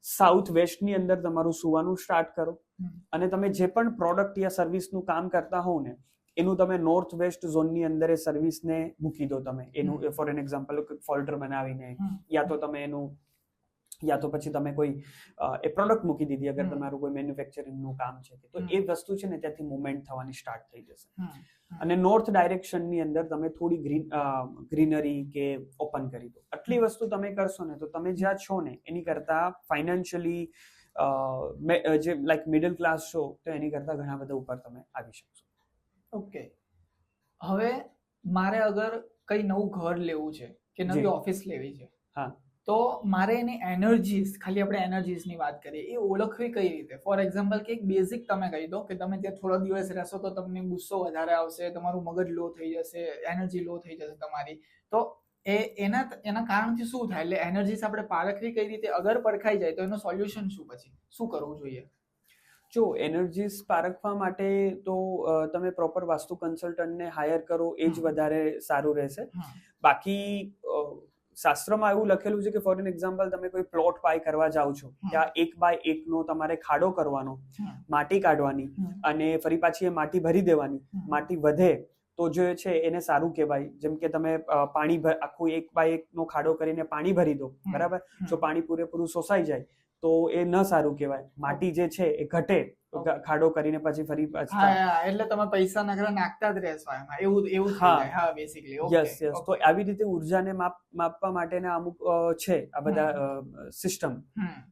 સાઉથ વેસ્ટ ની અંદર તમારું સુવાનું સ્ટાર્ટ કરો, અને તમે જે પણ પ્રોડક્ટ યા સર્વિસનું કામ કરતા હોવ ને એનું તમે નોર્થ વેસ્ટ ઝોનની અંદર એ સર્વિસને મૂકી દો. તમે એનું ફોર એન એક્ઝામ્પલ ફોલ્ડર બનાવીને, યા તો તમે એનું, યા તો પછી તમે કોઈ એ પ્રોડક્ટ મૂકી દીધી અગર તમારું કોઈ મેન્યુફેક્ચરિંગનું કામ છે, તો એ વસ્તુ છે ને ત્યાંથી મુવમેન્ટ થવાની સ્ટાર્ટ થઈ જશે. અને નોર્થ ડાયરેક્શનની અંદર તમે થોડી ગ્રીનરી કે ઓપન કરી દો. આટલી વસ્તુ તમે કરશો ને તો તમે જ્યાં છો ને એની કરતા ફાઇનાન્શિયલી જે લાઈક મિડલ ક્લાસ છો તો એની કરતા ઘણા બધા ઉપર તમે આવી શકશો. ઓકે, હવે મારે અગર કઈ નવું ઘર લેવું છે કે નવી ઓફિસ લેવી છે, હા, તો મારે એની એનર્જીસ, ખાલી આપણે એનર્જીસની વાત કરીએ, એ ઓળખવી કઈ રીતે? ફોર એક્ઝામ્પલ કે એક બેઝિક તમે કહી દો કે તમે ત્યાં થોડો દિવસ રહેશો તો તમને ગુસ્સો વધારે આવશે, તમારું મગજ લો થઈ જશે, એનર્જી લો થઈ જશે તમારી. તો એના કારણથી શું થાય? એટલે એનર્જીસ આપણે પારખવી કઈ રીતે? અગર પરખાઈ જાય તો એનું સોલ્યુશન શું? પછી શું કરવું જોઈએ? જો એનર્જીસ પારખવા માટે તો તમે પ્રોપર વાસ્તુ કન્સલ્ટન્ટને હાયર કરો એ જ વધારે સારું રહેશે. બાકી શાસ્ત્રમાં એવું લખેલું છે કે ફોર એન એક્ઝામ્પલ તમે કોઈ પ્લોટ બાય કરવા જાઓ છો, ત્યાં 1x1 નો તમારે ખાડો કરવાનો, માટી કાઢવાની, અને ફરી પાછી એ માટી ભરી દેવાની. માટી વધે તો જે છે એને સારું કહેવાય. જેમ કે તમે પાણી આખું 1x1 નો ખાડો કરીને પાણી ભરી દો, બરાબર, જો પાણી પૂરેપૂરું શોષાઈ જાય તો એ ન સારું કહેવાય. માટી જે છે એ ઘટે ખાડો કરીને પછી ફરી એટલે તમે પૈસા નાખતા જ રહેશો એમાં, એવું થાય. હા, બેસિકલી યસ. તો આવી રીતે ઉર્જાને માપવા માટેના અમુક છે આ બધા સિસ્ટમ.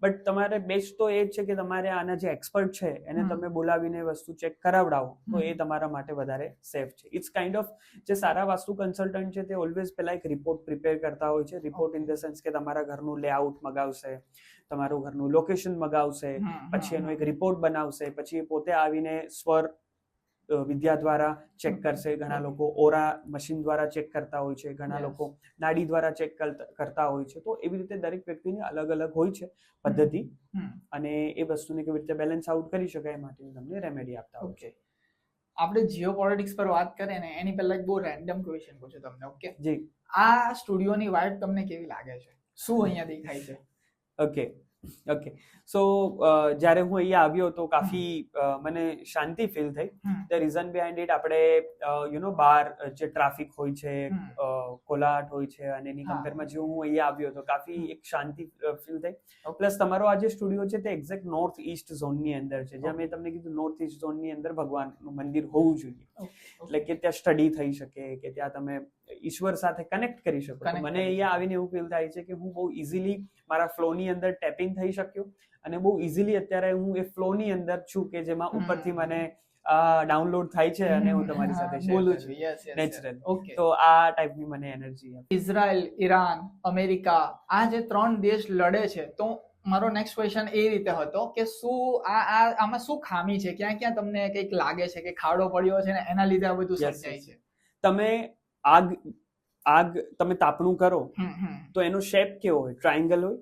બટ તમારે બેસ્ટ તો એ જ છે કે તમારે આના જે એક્સપર્ટ છે એને તમે બોલાવીને વસ્તુ ચેક કરાવડાવો તો એ તમારા માટે વધારે સેફ છે. ઇટ્સ કાઇન્ડ ઓફ જે સારા વાસ્તુ કન્સલ્ટન્ટ છે તે ઓલવેઝ પહેલા એક રિપોર્ટ પ્રિપેર કરતા હોય છે. રિપોર્ટ ઇન ધ સેન્સ કે તમારા ઘરનું લેઆઉટ મગાવશે, તમારું ઘરનું લોકેશન મગાવશે, પછી એનો એક રિપોર્ટ બનાવશે, પછી પોતે આવીને સ્વર વિદ્યા દ્વારા ચેક કરશે. ઘણા લોકો ઓરા મશીન દ્વારા ચેક કરતા હોય છે, ઘણા લોકો નાડી દ્વારા ચેક કરતા હોય છે. તો એવી રીતે દરેક વ્યક્તિની અલગ અલગ હોય છે પદ્ધતિ, અને એ વસ્તુને કેવી રીતે બેલેન્સ આઉટ કરી શકાય માટે તમને રેમેડી આપતા હોય છે. આપણે જીઓપોલિટિક્સ પર વાત કરીએ ને એની પહેલા એક બહુ રેન્ડમ ક્વેશ્ચન પૂછું તમને. ઓકે જી, આ સ્ટુડિયોની વાઇબ તમને કેવી લાગે છે? શું અહીંયા દેખાય છે? ઓકે. સો જ્યારે હું અહીંયા આવ્યો તો કાફી મને શાંતિ ફીલ થઈ. ધ રીઝન બિહાઇન્ડ ઇટ, આપણે બહાર જે ટ્રાફિક હોય છે, કોલાહટ હોય છે, અને એની કમ્પેરમાં જો હું અહીંયા આવ્યો તો કાફી એક શાંતિ ફીલ થઈ. પ્લસ તમારો આ જે સ્ટુડિયો છે તે એક્ઝેક્ટ નોર્થ ઈસ્ટ ઝોનની અંદર છે, જ્યાં મેં તમને કીધું નોર્થ ઈસ્ટ ઝોનની અંદર ભગવાનનું મંદિર હોવું જોઈએ, એટલે કે ત્યાં સ્ટડી થઈ શકે, કે ત્યાં તમે ઈશ્વર સાથે કનેક્ટ કરી શકો. મને અહીંયા આવીને એવું ફીલ થાય છે કે હું બહુ ઇઝીલી મારા ફ્લોની અંદર ટેપિંગ થઈ શક્યો, અને બહુ ઇઝીલી અત્યારે હું એ ફ્લોની અંદર છું કે જેમાં ઉપરથી મને ડાઉનલોડ થાય છે અને હું તમારી સાથે બોલું છું. Yes natural. તો આ ટાઈપની મને એનર્જી. ઇઝરાયલ, ઈરાન, અમેરિકા, આ જે 3 દેશ લડે છે, તો મારો નેક્સ્ટ ક્વેશ્ચન એ રીતે હતો કે શું આમાં શું ખામી છે, ક્યાં ક્યાં તમને કંઈક લાગે છે કે ખાડો પડ્યો છે ને એના લીધે આ બધું સર્જાય છે? તમે આગ તમે તાપણું કરો તો એનો શેપ કેવો હોય? ટ્રાયંગલ હોય.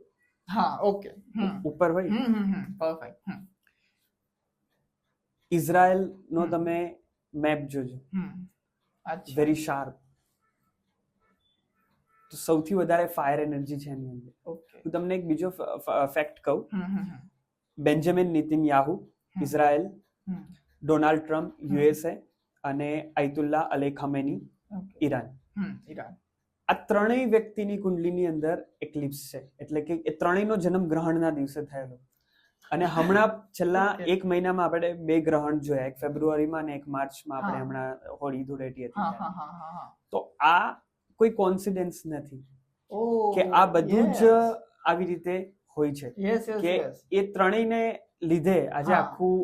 હા, ઓકે. ઉપર હોય. પરફેક્ટ. ઇઝરાયલ નો તમે મેપ જોજો, વેરી શાર્પ. તો સૌથી વધારે ફાયર એનર્જી છે એની અંદર. હું તમને એક બીજો ફેક્ટ કહું. Benjamin Netanyahu Israel, Donald Trump USA અને આયતુલ્લા અલી ખમેની ઈરાન, આ ત્રણેય વ્યક્તિની કુંડલીની અંદર એક્લિપ્સ છે. એટલે કે એ ત્રણેયનો જન્મ ગ્રહણના દિવસે થયેલો. અને હમણાં છેલ્લા 1 મહિનામાં આપણે 2 ગ્રહણ જોયા, એક ફેબ્રુઆરીમાં અને એક માર્ચમાં. આપણે હમણાં હોળી ધૂળેટી હતી. તો આ કોઈ કોન્સિડન્સ નથી કે આ બધું જ આવી રીતે હોય છે કે એ ત્રણેયને લીધે આજે આખું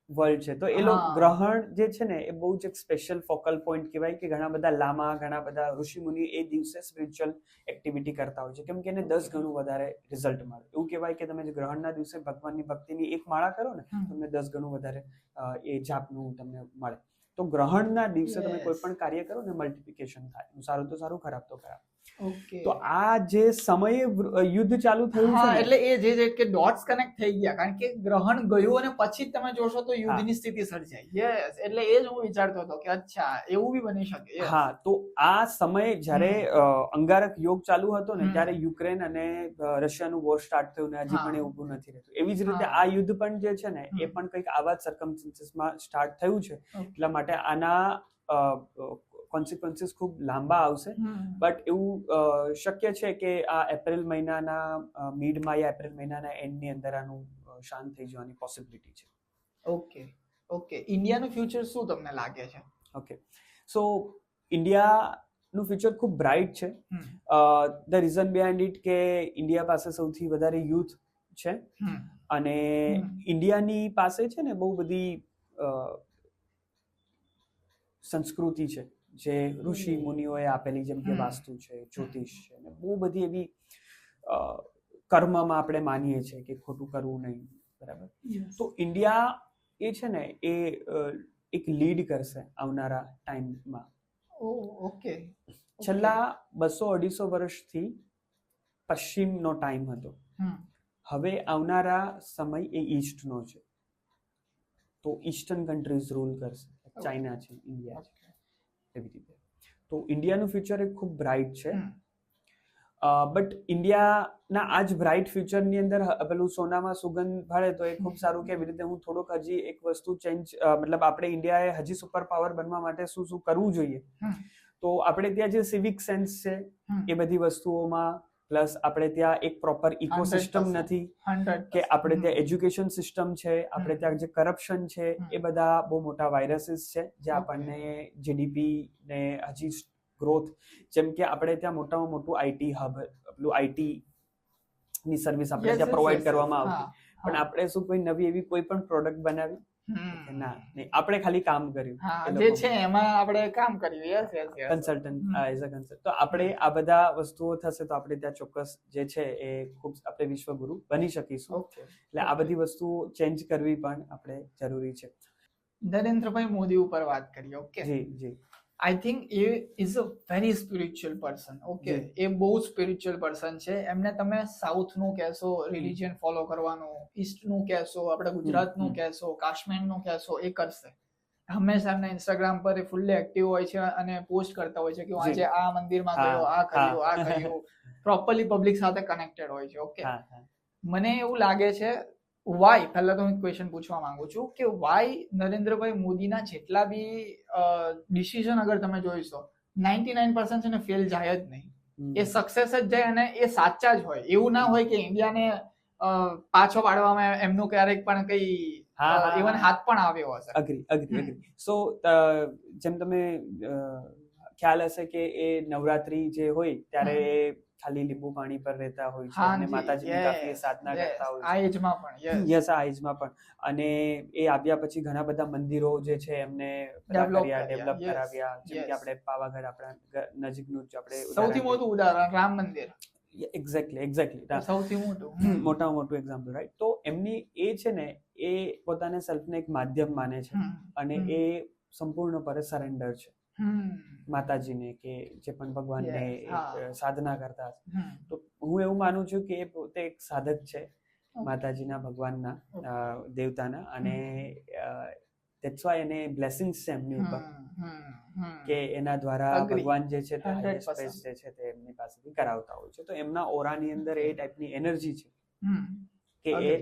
વર્લ્ડ છે. તો એ લોકો ગ્રહણ જે છે ને એ બહુ જ એક સ્પેશિયલ ફોકલ પોઈન્ટ કહેવાય કે ઘણા બધા લામા, ઘણા બધા ઋષિ મુનિ એ દિવસે સ્પિરિચ્યુઅલ એક્ટિવિટી કરતા હોય છે, કેમ કે એને 10 ગણું વધારે રિઝલ્ટ મળે. એવું કહેવાય કે તમે જે ગ્રહણના દિવસે ભગવાનની ભક્તિની એક માળા કરો ને, તમને 10 ગણું વધારે એ જાપનું તમને મળે. તો ગ્રહણના દિવસે તમે કોઈ પણ કાર્ય કરો ને મલ્ટિપ્લિકેશન થાય. સારું તો સારું, ખરાબ તો ખરાબ. તો આ જે સમયે યુદ્ધ ચાલુ થયું છે, એટલે એ જે કે ડોટ્સ કનેક્ટ થઈ ગયા, કારણ કે ગ્રહણ ગયું અને પછી તમે જોશો તો યુદ્ધની સ્થિતિ સર્જાય. યસ, એટલે એ જ હું વિચારતો હતો કે અચ્છા એવું બી બની શકે. હા, તો આ સમયે જ્યારે અંગારક યોગ ચાલુ હતો ને, ત્યારે યુક્રેન અને રશિયાનું વોર સ્ટાર્ટ થયું ને હજી પણ એ ઊભું નથી રહેતું. એવી જ રીતે આ યુદ્ધ પણ જે છે ને એ પણ કંઈક આવા જ સર્કમસ્ટન્સીસમાં સ્ટાર્ટ થયું છે. એટલા માટે આના કોન્સિક્વન્સીસ ખૂબ લાંબા આવશે. બટ એવું શક્ય છે કે આ એપ્રિલ મહિનાના મિડમાં યા એપ્રિલ મહિનાના એન્ડની અંદર આનું શાંત થઈ જવાની પોસિબિલિટી છે. ઓકે. ઇન્ડિયાનું ફ્યુચર શું તમને લાગે છે? ઓકે, સો ઇન્ડિયાનું ફ્યુચર ખૂબ બ્રાઇટ છે. ધ રીઝન બિહાઇન્ડ ઇટ કે ઇન્ડિયા પાસે સૌથી વધારે યુથ છે અને ઇન્ડિયાની પાસે છે ને બહુ બધી સંસ્કૃતિ છે જે ઋષિ મુનિઓએ આપેલી, જેમ કે વાસ્તુ છે, જ્યોતિષ છે, ને બહુ બધી એવી કર્મમાં આપણે માનીએ છીએ કે ખોટું કરવું નહીં. બરાબર. તો ઇન્ડિયા એ છે ને એ એક લીડ કરશે આવનારા ટાઈમમાં. છેલ્લા 200-250 વર્ષથી પશ્ચિમનો ટાઈમ હતો. હવે આવનારા સમય એ ઈસ્ટનો છે. તો ઈસ્ટર્ન કન્ટ્રીઝ રૂલ કરશે. ચાઇના છે, ઇન્ડિયા છે, એવી રીતે. તો ઇન્ડિયાનું ફ્યુચર એ ખૂબ બ્રાઇટ છે. બટ ઇન્ડિયાના આ જ બ્રાઇટ ફ્યુચરની અંદર પેલું સોનામાં સુગંધ ભળે તો એ ખૂબ સારું. કેવી રીતે હું થોડુંક હજી એક વસ્તુ ચેન્જ, મતલબ આપણે ઇન્ડિયાએ હજી સુપર પાવર બનવા માટે શું શું કરવું જોઈએ. તો આપણે ત્યાં જે સિવિક સેન્સ છે એ બધી વસ્તુઓમાં, પ્લસ આપણે ત્યાં એક પ્રોપર ઇકોસિસ્ટમ નથી, કે આપણે ત્યાં એજ્યુકેશન સિસ્ટમ છે, આપણે ત્યાં જે કરપ્શન છે એ બધા બહુ મોટા વાયરસીસ છે જે આપણને જીડીપી ને હજી ગ્રોથ, જેમ કે આપણે ત્યાં મોટામાં મોટું આઈટી હબ, પેલું આઈટી ની સર્વિસ આપણે ત્યાં પ્રોવાઈડ કરવામાં આવતી, પણ આપણે શું કોઈ નવી એવી કોઈ પણ પ્રોડક્ટ બનાવી ના, નહીં, આપણે ખાલી કામ કર્યું જે છે એમાં આપણે કામ કર્યું. Consultant as a consultant. તો આપણે આ બધા વસ્તુઓ થશે તો આપણે ત્યાં ચોક્કસ જે છે એ ખૂબ આપણે વિશ્વગુરુ બની શકીશું. એટલે આ બધી વસ્તુઓ ચેન્જ કરવી પણ આપણે જરૂરી છે. નરેન્દ્રભાઈ મોદી ઉપર વાત કરીએ. ઓકે, જી. આઈ થિંક એ is a very spiritual person. Okay, એ બહુ સ્પિરિચ્યુઅલ પર્સન છે. એમને તમે સાઉથનું કહેશો, રિલિજન ફોલો કરવાનું, ઈસ્ટનું કહેશો, આપણે ગુજરાતનું કહેશો, કાશ્મીરનું કહેશો, એ કરશે. હંમેશા એમના ઇન્સ્ટાગ્રામ પર એ ફૂલ્લી એક્ટિવ હોય છે અને પોસ્ટ કરતા હોય છે કે આજે આ મંદિરમાં ગયો, આ કર્યું. પ્રોપરલી પબ્લિક સાથે કનેક્ટેડ હોય છે. ઓકે, મને એવું લાગે છે વાય, પહેલા તો હું ક્વેશ્ચન પૂછવા માંગુ છું કે વાય નરેન્દ્રભાઈ મોદીના જેટલા બી ડિસિઝન અગર તમે જોઈશો 99% છે ને ફેલ જાય જ નહીં. એ સક્સેસ જ જાય અને એ સાચા જ હોય. એવું ના હોય કે ઇન્ડિયાને પાછો પાડવામાં એમનું ક્યારેક પણ કઈ ઇવન હાથ પણ આવ્યો હશે. અગ્રી. સો જેમ તમે ખ્યાલ હશે કે એ નવરાત્રી જે હોય ત્યારે ખાલી લીંબુ પાણી પર રહેતા હોય છે અને માતાજીની કાફી સાધના કરતા હોય છે આ એજમાં પણ અને એ આવ્યા પછી ઘણા બધા મંદિરો જે છે એમને ડેવલપ કરાવ્યા, જેમ કે આપણે પાવાગઢ આપણા નજીકનું જ આપણે સૌથી મોટું ઉદાહરણ રામ મંદિર. એક્ઝેક્ટલી સૌથી મોટામાં મોટું એક્ઝામ્પલ, રાઈટ. તો એમની એ છે ને એ પોતાના સેલ્ફને એક માધ્યમ માને છે અને એ સંપૂર્ણપણે સરેન્ડર છે માતાજીને, કે જે પણ ભગવાનને સાધના કરતા. તો હું એવું માનું છું કે એ પોતે એક સાધક છે માતાજીના, ભગવાનના, દેવતાના, અને ધેટ્સ વાય એને બ્લેસિંગ્સ છે એમની ઉપર કે એના દ્વારા ભગવાન જે છે તે હાઈએસ્ટ બેઝ જે છે તે એમની પાસેથી કરાવતા હોય છે. તો એમના ઓરાની અંદર એ ટાઈપની એનર્જી છે કે એ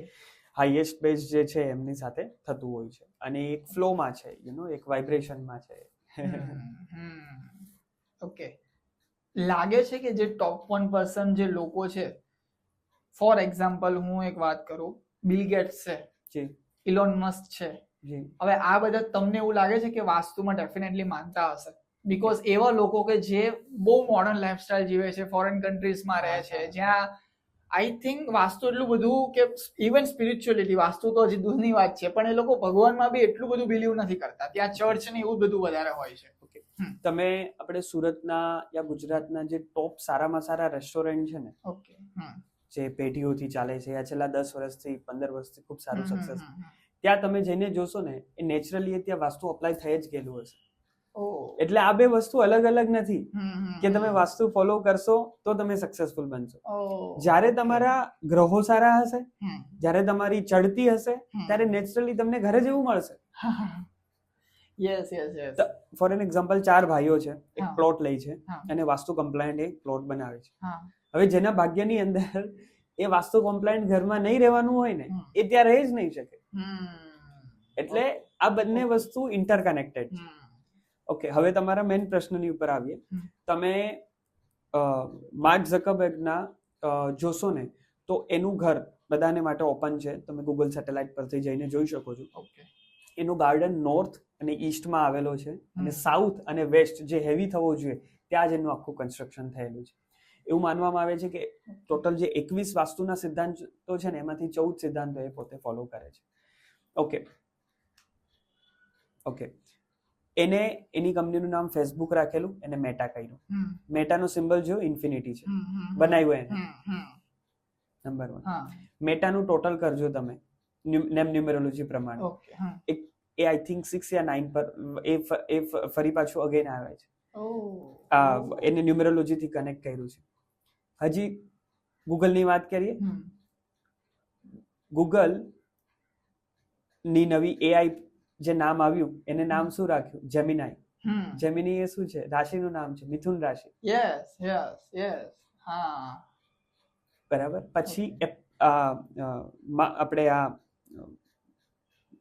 હાઈએસ્ટ બેઝ જે છે એમની સાથે થતું હોય છે અને એક ફ્લોમાં છે, એક વાઇબ્રેશનમાં છે. ઓકે, લાગે છે કે જે ટોપ 1% જે લોકો છે, ફોર એક્ઝામ્પલ હું એક વાત કરું, બિલ ગેટ્સ છે, ઇલોન મસ્ક છે, હવે આ બધા તમને એવું લાગે છે કે વાસ્તુમાં ડેફિનેટલી માનતા હશે? બીકોઝ એવા લોકો કે જે બહુ મોડર્ન લાઈફસ્ટાઈલ જીવે છે, ફોરેન કન્ટ્રીઝમાં રહે છે, જ્યાં આઈ થિંક વાસ્તુ એટલું બધું કે ઇવન સ્પિરિચ્યુઅલિટી, વાસ્તુ તો હજી દૂરની વાત છે, પણ એ લોકો ભગવાનમાં બી એટલું બધું બિલીવ નથી કરતા. ત્યાં ચર્ચ ને એવું બધું વધારે હોય છે. તમે આપણે સુરતના યા ગુજરાતના જે ટોપ સારામાં સારા રેસ્ટોરન્ટ છે ને, જે પેઢીઓથી ચાલે છે, યા છેલ્લા 10 વર્ષથી 15 વર્ષથી ખૂબ સારું સક્સેસ, ત્યાં તમે જઈને જોશો ને એ નેચરલી ત્યાં વાસ્તુ અપ્લાય થઈ જ ગયેલું હશે. એટલે આ બે વસ્તુ અલગ અલગ નથી કે તમે વાસ્તુ ફોલો કરશો તો તમે સક્સેસફુલ બનશો. જ્યારે તમારા ગ્રહો સારા હશે, જ્યારે તમારી ચડતી હશે, ત્યારે નેચરલી તમને ઘરે જેવું મળશે. ફોર એન એક્ઝામ્પલ, 4 ભાઈઓ છે, એક પ્લોટ લે છે અને વાસ્તુ કમ્પ્લાયન્ટ એક પ્લોટ બનાવે છે. હવે જેના ભાગ્યની અંદર એ વાસ્તુ કમ્પ્લાયન્ટ ઘરમાં નહીં રહેવાનું હોય ને, એ ત્યાં રહી જ નહીં શકે. એટલે આ બંને વસ્તુ ઇન્ટરકનેક્ટેડ છે. ઓકે, હવે તમારા મેઇન પ્રશ્નની ઉપર આવીએ. તમે માર્ક ઝકરબર્ગના જોશો ને તો એનું ઘર બધાને માટે ઓપન છે, તમે ગૂગલ સેટેલાઇટ પરથી જઈને જોઈ શકો છો. એનું ગાર્ડન નોર્થ અને ઈસ્ટમાં આવેલો છે અને સાઉથ અને વેસ્ટ જે હેવી થવો જોઈએ ત્યાં જ એનું આખું કન્સ્ટ્રક્શન થયેલું છે. એવું માનવામાં આવે છે કે ટોટલ જે 21 વાસ્તુના સિદ્ધાંતો છે ને એમાંથી 14 સિદ્ધાંતો એ પોતે ફોલો કરે છે. ઓકે, એને એની કંપનીનું નામ ફેસબુક રાખેલું, એને મેટા કર્યું. મેટાનો સિમ્બલ જો ઇન્ફિનિટી છે, બનાવ્યું એને. નંબર 1. મેટાનું ટોટલ કરજો તમે નેમ ન્યુમેરોલોજી પ્રમાણે, એ આઈ થિંક 6 યા 9 પર એ ફરી પાછું અગેન આવે છે. એને ન્યુમેરોલોજી થી કનેક્ટ કર્યું છે. હજી ગૂગલ ની વાત કરીએ. ગૂગલ ની નવી એઆઈ જે નામ આવ્યું એને નામ શું રાખ્યું? જેમિનાઈ. જેમિની એ શું છે? રાશિનું નામ છે, મિથુન રાશિ. બરાબર. પછી આપણે આ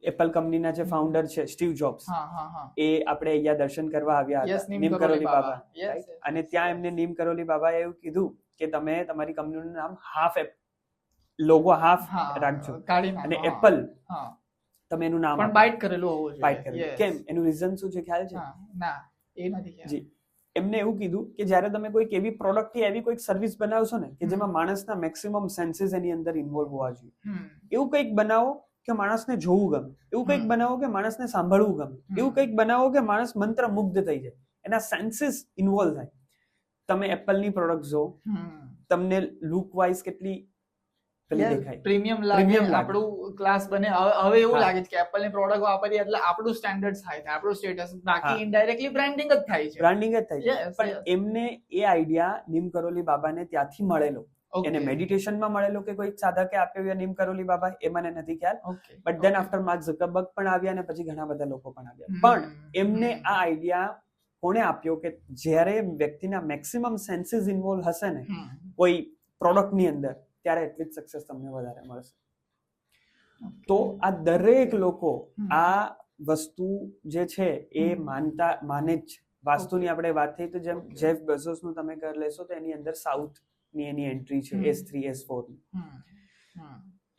એપલ કંપનીના જે ફાઉન્ડર છે સ્ટીવ જોબ્સ, એ આપણે અહીંયા દર્શન કરવા આવ્યા હતા, નીમ કરોલી બાબા. અને ત્યાં એમને નીમ કરોલી બાબાએ એવું કીધું કે તમે તમારી કંપનીનું નામ લોગો હાફ રાખજો અને એપલ તમે એનું નામ બાઇટ કરેલું હોવું જોઈએ. બાઇટ કરેલું. કેમ? એનું રીઝન શું છે ખ્યાલ છે? ના, એ નથી. જી, એમને એવું કીધું કે જ્યારે તમે કોઈક એવી પ્રોડક્ટ કે એવી કોઈક સર્વિસ બનાવશો ને કે જેમાં માણસના મેક્સિમમ સેન્સીસ એની અંદર ઇન્વોલ્વ હોવા જોઈએ. એવું કંઈક બનાવો કે માણસને જોવું ગમે, એવું કંઈક બનાવો કે માણસને સાંભળવું ગમે, એવું કંઈક બનાવો કે માણસ મંત્ર મુગ્ધ થઈ જાય, એના સેન્સીસ ઇન્વોલ્વ થાય. તમે એપલની પ્રોડક્ટ જો, તમને લુક વાઇઝ કેટલી પ્રીમિયમ લાગે, આપણું ક્લાસ બને. હવે એવું લાગે છે કે એપલની પ્રોડક્ટ વાપરીએ એટલે આપણું સ્ટેન્ડર્ડ હાઈ થાય, આપણું સ્ટેટસ. બાકી ઇનડાયરેક્ટલી બ્રાન્ડિંગ જ થાય છે. બ્રાન્ડિંગ જ થાય છે. પણ એમને એ આઈડિયા નીમ કરોલી બાબાને ત્યાંથી મળેલો. એને મેડિટેશનમાં મળેલો કે કોઈ સાધકે આપ્યો નીમ કરોલી બાબા, એ મને નથી ખ્યાલ. બટ ધેન આફ્ટર માર્ક ઝકરબર્ગ પણ આવ્યા અને પછી ઘણા બધા લોકો પણ આવ્યા. પણ એમને આ આઈડિયા કોણે આપ્યો કે જ્યારે વ્યક્તિના મેક્સિમમ સેન્સીસ ઇન્વોલ્વ હશે ને કોઈ પ્રોડક્ટની અંદર, ત્યારે એટલી જ સક્સેસ તમને વધારે મળશે. તો આ દરેક લોકો આ વસ્તુ જે છે એ માને જ. વાસ્તુની આપણે વાત થઈ તો જેમ જેફ બેઝોસનું તમે ઘર લેશો તો એની અંદર સાઉથની એની એન્ટ્રી છે, S3 S4.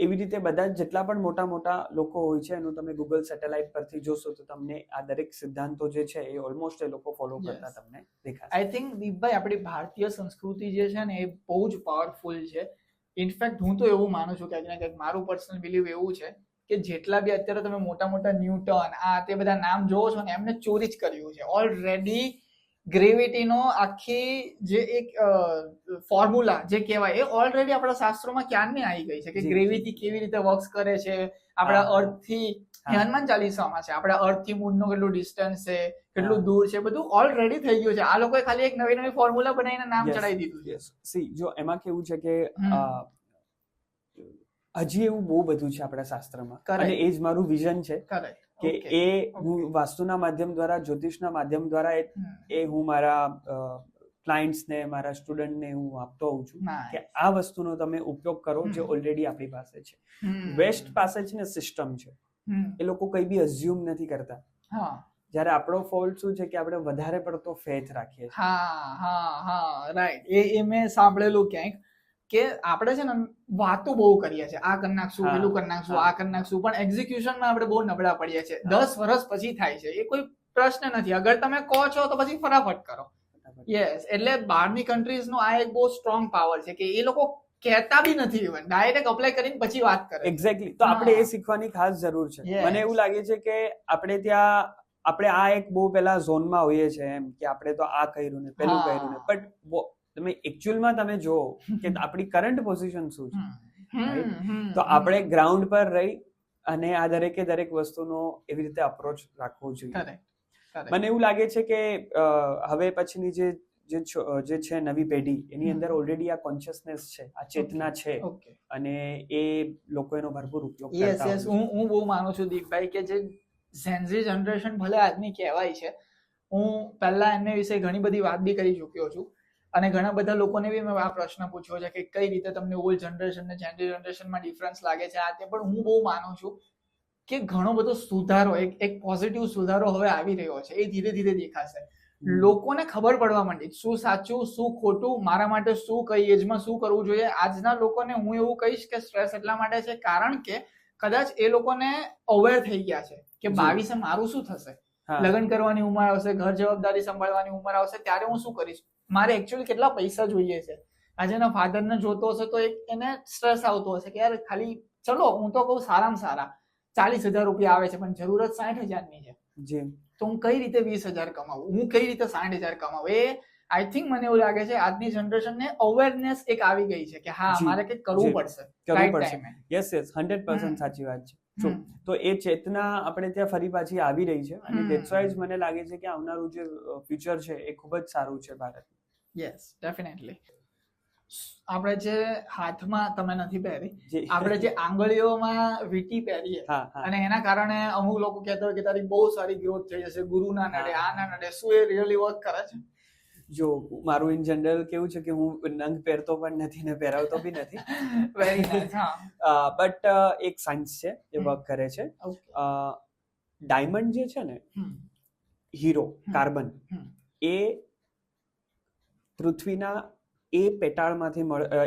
એવી રીતે બધા જેટલા પણ મોટા મોટા લોકો હોય છે એનું તમે ગૂગલ સેટેલાઇટ પરથી જોશો તો તમને આ દરેક સિદ્ધાંતો જે છે એ ઓલમોસ્ટ એ લોકો ફોલો કરતા તમને દેખાશે. આઈ થિંક દીપભાઈ આપણી ભારતીય સંસ્કૃતિ જે છે ને એ બહુ જ પાવરફુલ છે. ઇનફેક્ટ હું તો એવું માનું છું ક્યાંક ને ક્યાંક મારું પર્સનલ બિલીવ એવું છે કે જેટલા બી અત્યારે તમે મોટા મોટા ન્યૂટન તે બધા નામ જોવો છો ને એમને ચોરી જ કર્યું છે. ઓલરેડી ગ્રેવિટીનો આખી જે એક ફોર્મ્યુલા જે કહેવાય એ ઓલરેડી આપણા શાસ્ત્રોમાં ક્યારની આવી ગઈ છે કે ગ્રેવિટી કેવી રીતે વર્ક કરે છે. આપણા અર્થથી હનુમાન ચાલીસામાં છે આપણા અર્થથી મૂનનું કેટલું ડિસ્ટન્સ છે, કેટલું દૂર છે, બધું ઓલરેડી થઈ ગયું છે. આ લોકોએ ખાલી એક નવી નવી ફોર્મ્યુલા બનાવીને નામ ચડાવી દીધું છે. સી જો એમાં કેવું છે કે હજી એવું બહુ બધું છે આપણા શાસ્ત્રમાં અને એ જ મારું વિઝન છે કે એ હું વાસ્તુના માધ્યમ દ્વારા, જ્યોતિષના માધ્યમ દ્વારા એ હું મારા ક્લાયન્ટ્સને, મારા સ્ટુડન્ટને હું આપતો હોઉં છું કે આ વસ્તુનો તમે ઉપયોગ કરો જે ઓલરેડી આપણી પાસે છે. વેસ્ટ પાસે છે ને સિસ્ટમ છે, એ લોકો કઈ બી અઝ્યુમ નથી કરતા. જયારે આપણો ફોલ્ટ શું છે કે આપણે વધારે પડતો ફેથ રાખીએ છીએ. રાઈટ. એ મેં સાંભળેલું ક્યાંક કે આપણે છે ને વાતો બહુ કરીએ છીએ, આ કરી નાખશું, પેલું કરી નાખશું, આ કરી નાખશું, પણ એક્ઝિક્યુશનમાં આપણે બહુ નબળા પડીએ છીએ. 10 વર્ષ પછી થાય છે, એ કોઈ પ્રશ્ન નથી. અગર તમે કહો છો તો પછી ફટાફટ કરો. યસ, એટલે બહારની કન્ટ્રીઝનો આ એક બહુ સ્ટ્રોંગ પાવર છે કે એ લોકો કહેતા બી નથી, ઇવન ડાયરેક્ટ અપ્લાય કરીને પછી વાત કરે. એક્ઝેક્ટલી. તો આપણે એ શીખવાની ખાસ જરૂર છે. મને એવું લાગે છે કે આપણે ત્યાં આપણે આ એક બહુ પેલા ઝોનમાં હોઈએ છીએ એમ કે આપણે તો આ કર્યું ને પેલું કર્યું ને, બટ તમે એકચ્યુઅલમાં તમે જો કે આપણી કરંટ પોઝિશન શું છે, તો આપણે ગ્રાઉન્ડ પર રહી અને આ દરેક વસ્તુનો એવી રીતે અપ્રોચ રાખવો જોઈએ. મને એવું લાગે છે કે હવે પછીની જે છે નવી પેઢી, એની અંદર ઓલરેડી આ કોન્શિયસનેસ છે, આ ચેતના છે અને એ લોકો એનો ભરપૂર ઉપયોગ કરતા હોય છે. હું બહુ માનું છું દીપભાઈ કે જે ઝેનઝી જનરેશન ભલે આજની કહેવાય છે, હું પહેલા એમને વિશે ઘણી બધી વાત બી કરી ચૂક્યો છું અને ઘણા બધા લોકોને બી મેં આ પ્રશ્ન પૂછ્યો છે કે કઈ રીતે તમને ઓલ્ડ જનરેશન ને ઝેનઝી જનરેશનમાં ડિફરન્સ લાગે છે. પણ હું બહુ માનું છું કે ઘણો બધો સુધારો, એક પોઝિટિવ સુધારો હવે આવી રહ્યો છે. એ ધીરે ધીરે દેખાશે. લોકોને ખબર પડવા માંડી શું સાચું શું ખોટું, મારા માટે શું, કઈ એજમાં શું કરવું જોઈએ. આજના લોકોને હું એવું કહીશ કે સ્ટ્રેસ એટલા માટે છે કારણ કે કદાચ એ લોકોને અવેર થઈ ગયા છે કે 22 મારું શું થશે, લગ્ન કરવાની ઉંમર આવશે, ઘર જવાબદારી સંભાળવાની ઉંમર આવશે, ત્યારે હું શું કરીશ, મારે એકચ્યુઅલી કેટલા પૈસા જોઈએ છે. આજે એના ફાધરને જોતો હશે તો એને સ્ટ્રેસ આવતો હશે કે યાર ખાલી ચલો હું તો કહું સારામાં સારા 40,000 રૂપિયા આવે છે પણ જરૂરત 60,000 ની છે, તો હું કઈ રીતે 20,000 કમાવું, હું કઈ રીતે 60,000 કમાવું. એ આઈ થિંક મને એવું લાગે છે આજની જનરેશનને અવેરનેસ એક આવી ગઈ છે કે હા મારે કંઈક કરવું પડશે. યસ 100% સાચી વાત છે. તો એ ચેતના આપણે ત્યાં ફરી પાછી આવી રહી છે અને ધેટ્સ વાય મને લાગે છે કે આવનારું જે ફ્યુચર છે એ ખૂબ જ સારું છે ભારત. Yes, definitely. આપણે જે હાથમાં તમે નથી પહેરી, આપણે જે આંગળીઓમાં વીંટી પહેરીએ અને એના કારણે અમુક લોકો કહેતા હોય કે તારી બહુ સારી ગ્રોથ થઈ જશે, ગુરુ ના નડે, આ ના નડે. શું એ રિયલી વર્ક કરે છે? જો મારું ઇન જનરલ કેવું છે કે હું નંગ પહેરતો પણ નથી ને પહેરાવતો બી નથી. Very nice. બટ એક સાયન્સ છે એ વર્ક કરે છે. ડાયમંડ જે છે ને, હીરો, કાર્બન, એ પૃથ્વીના એ પેટાળમાંથી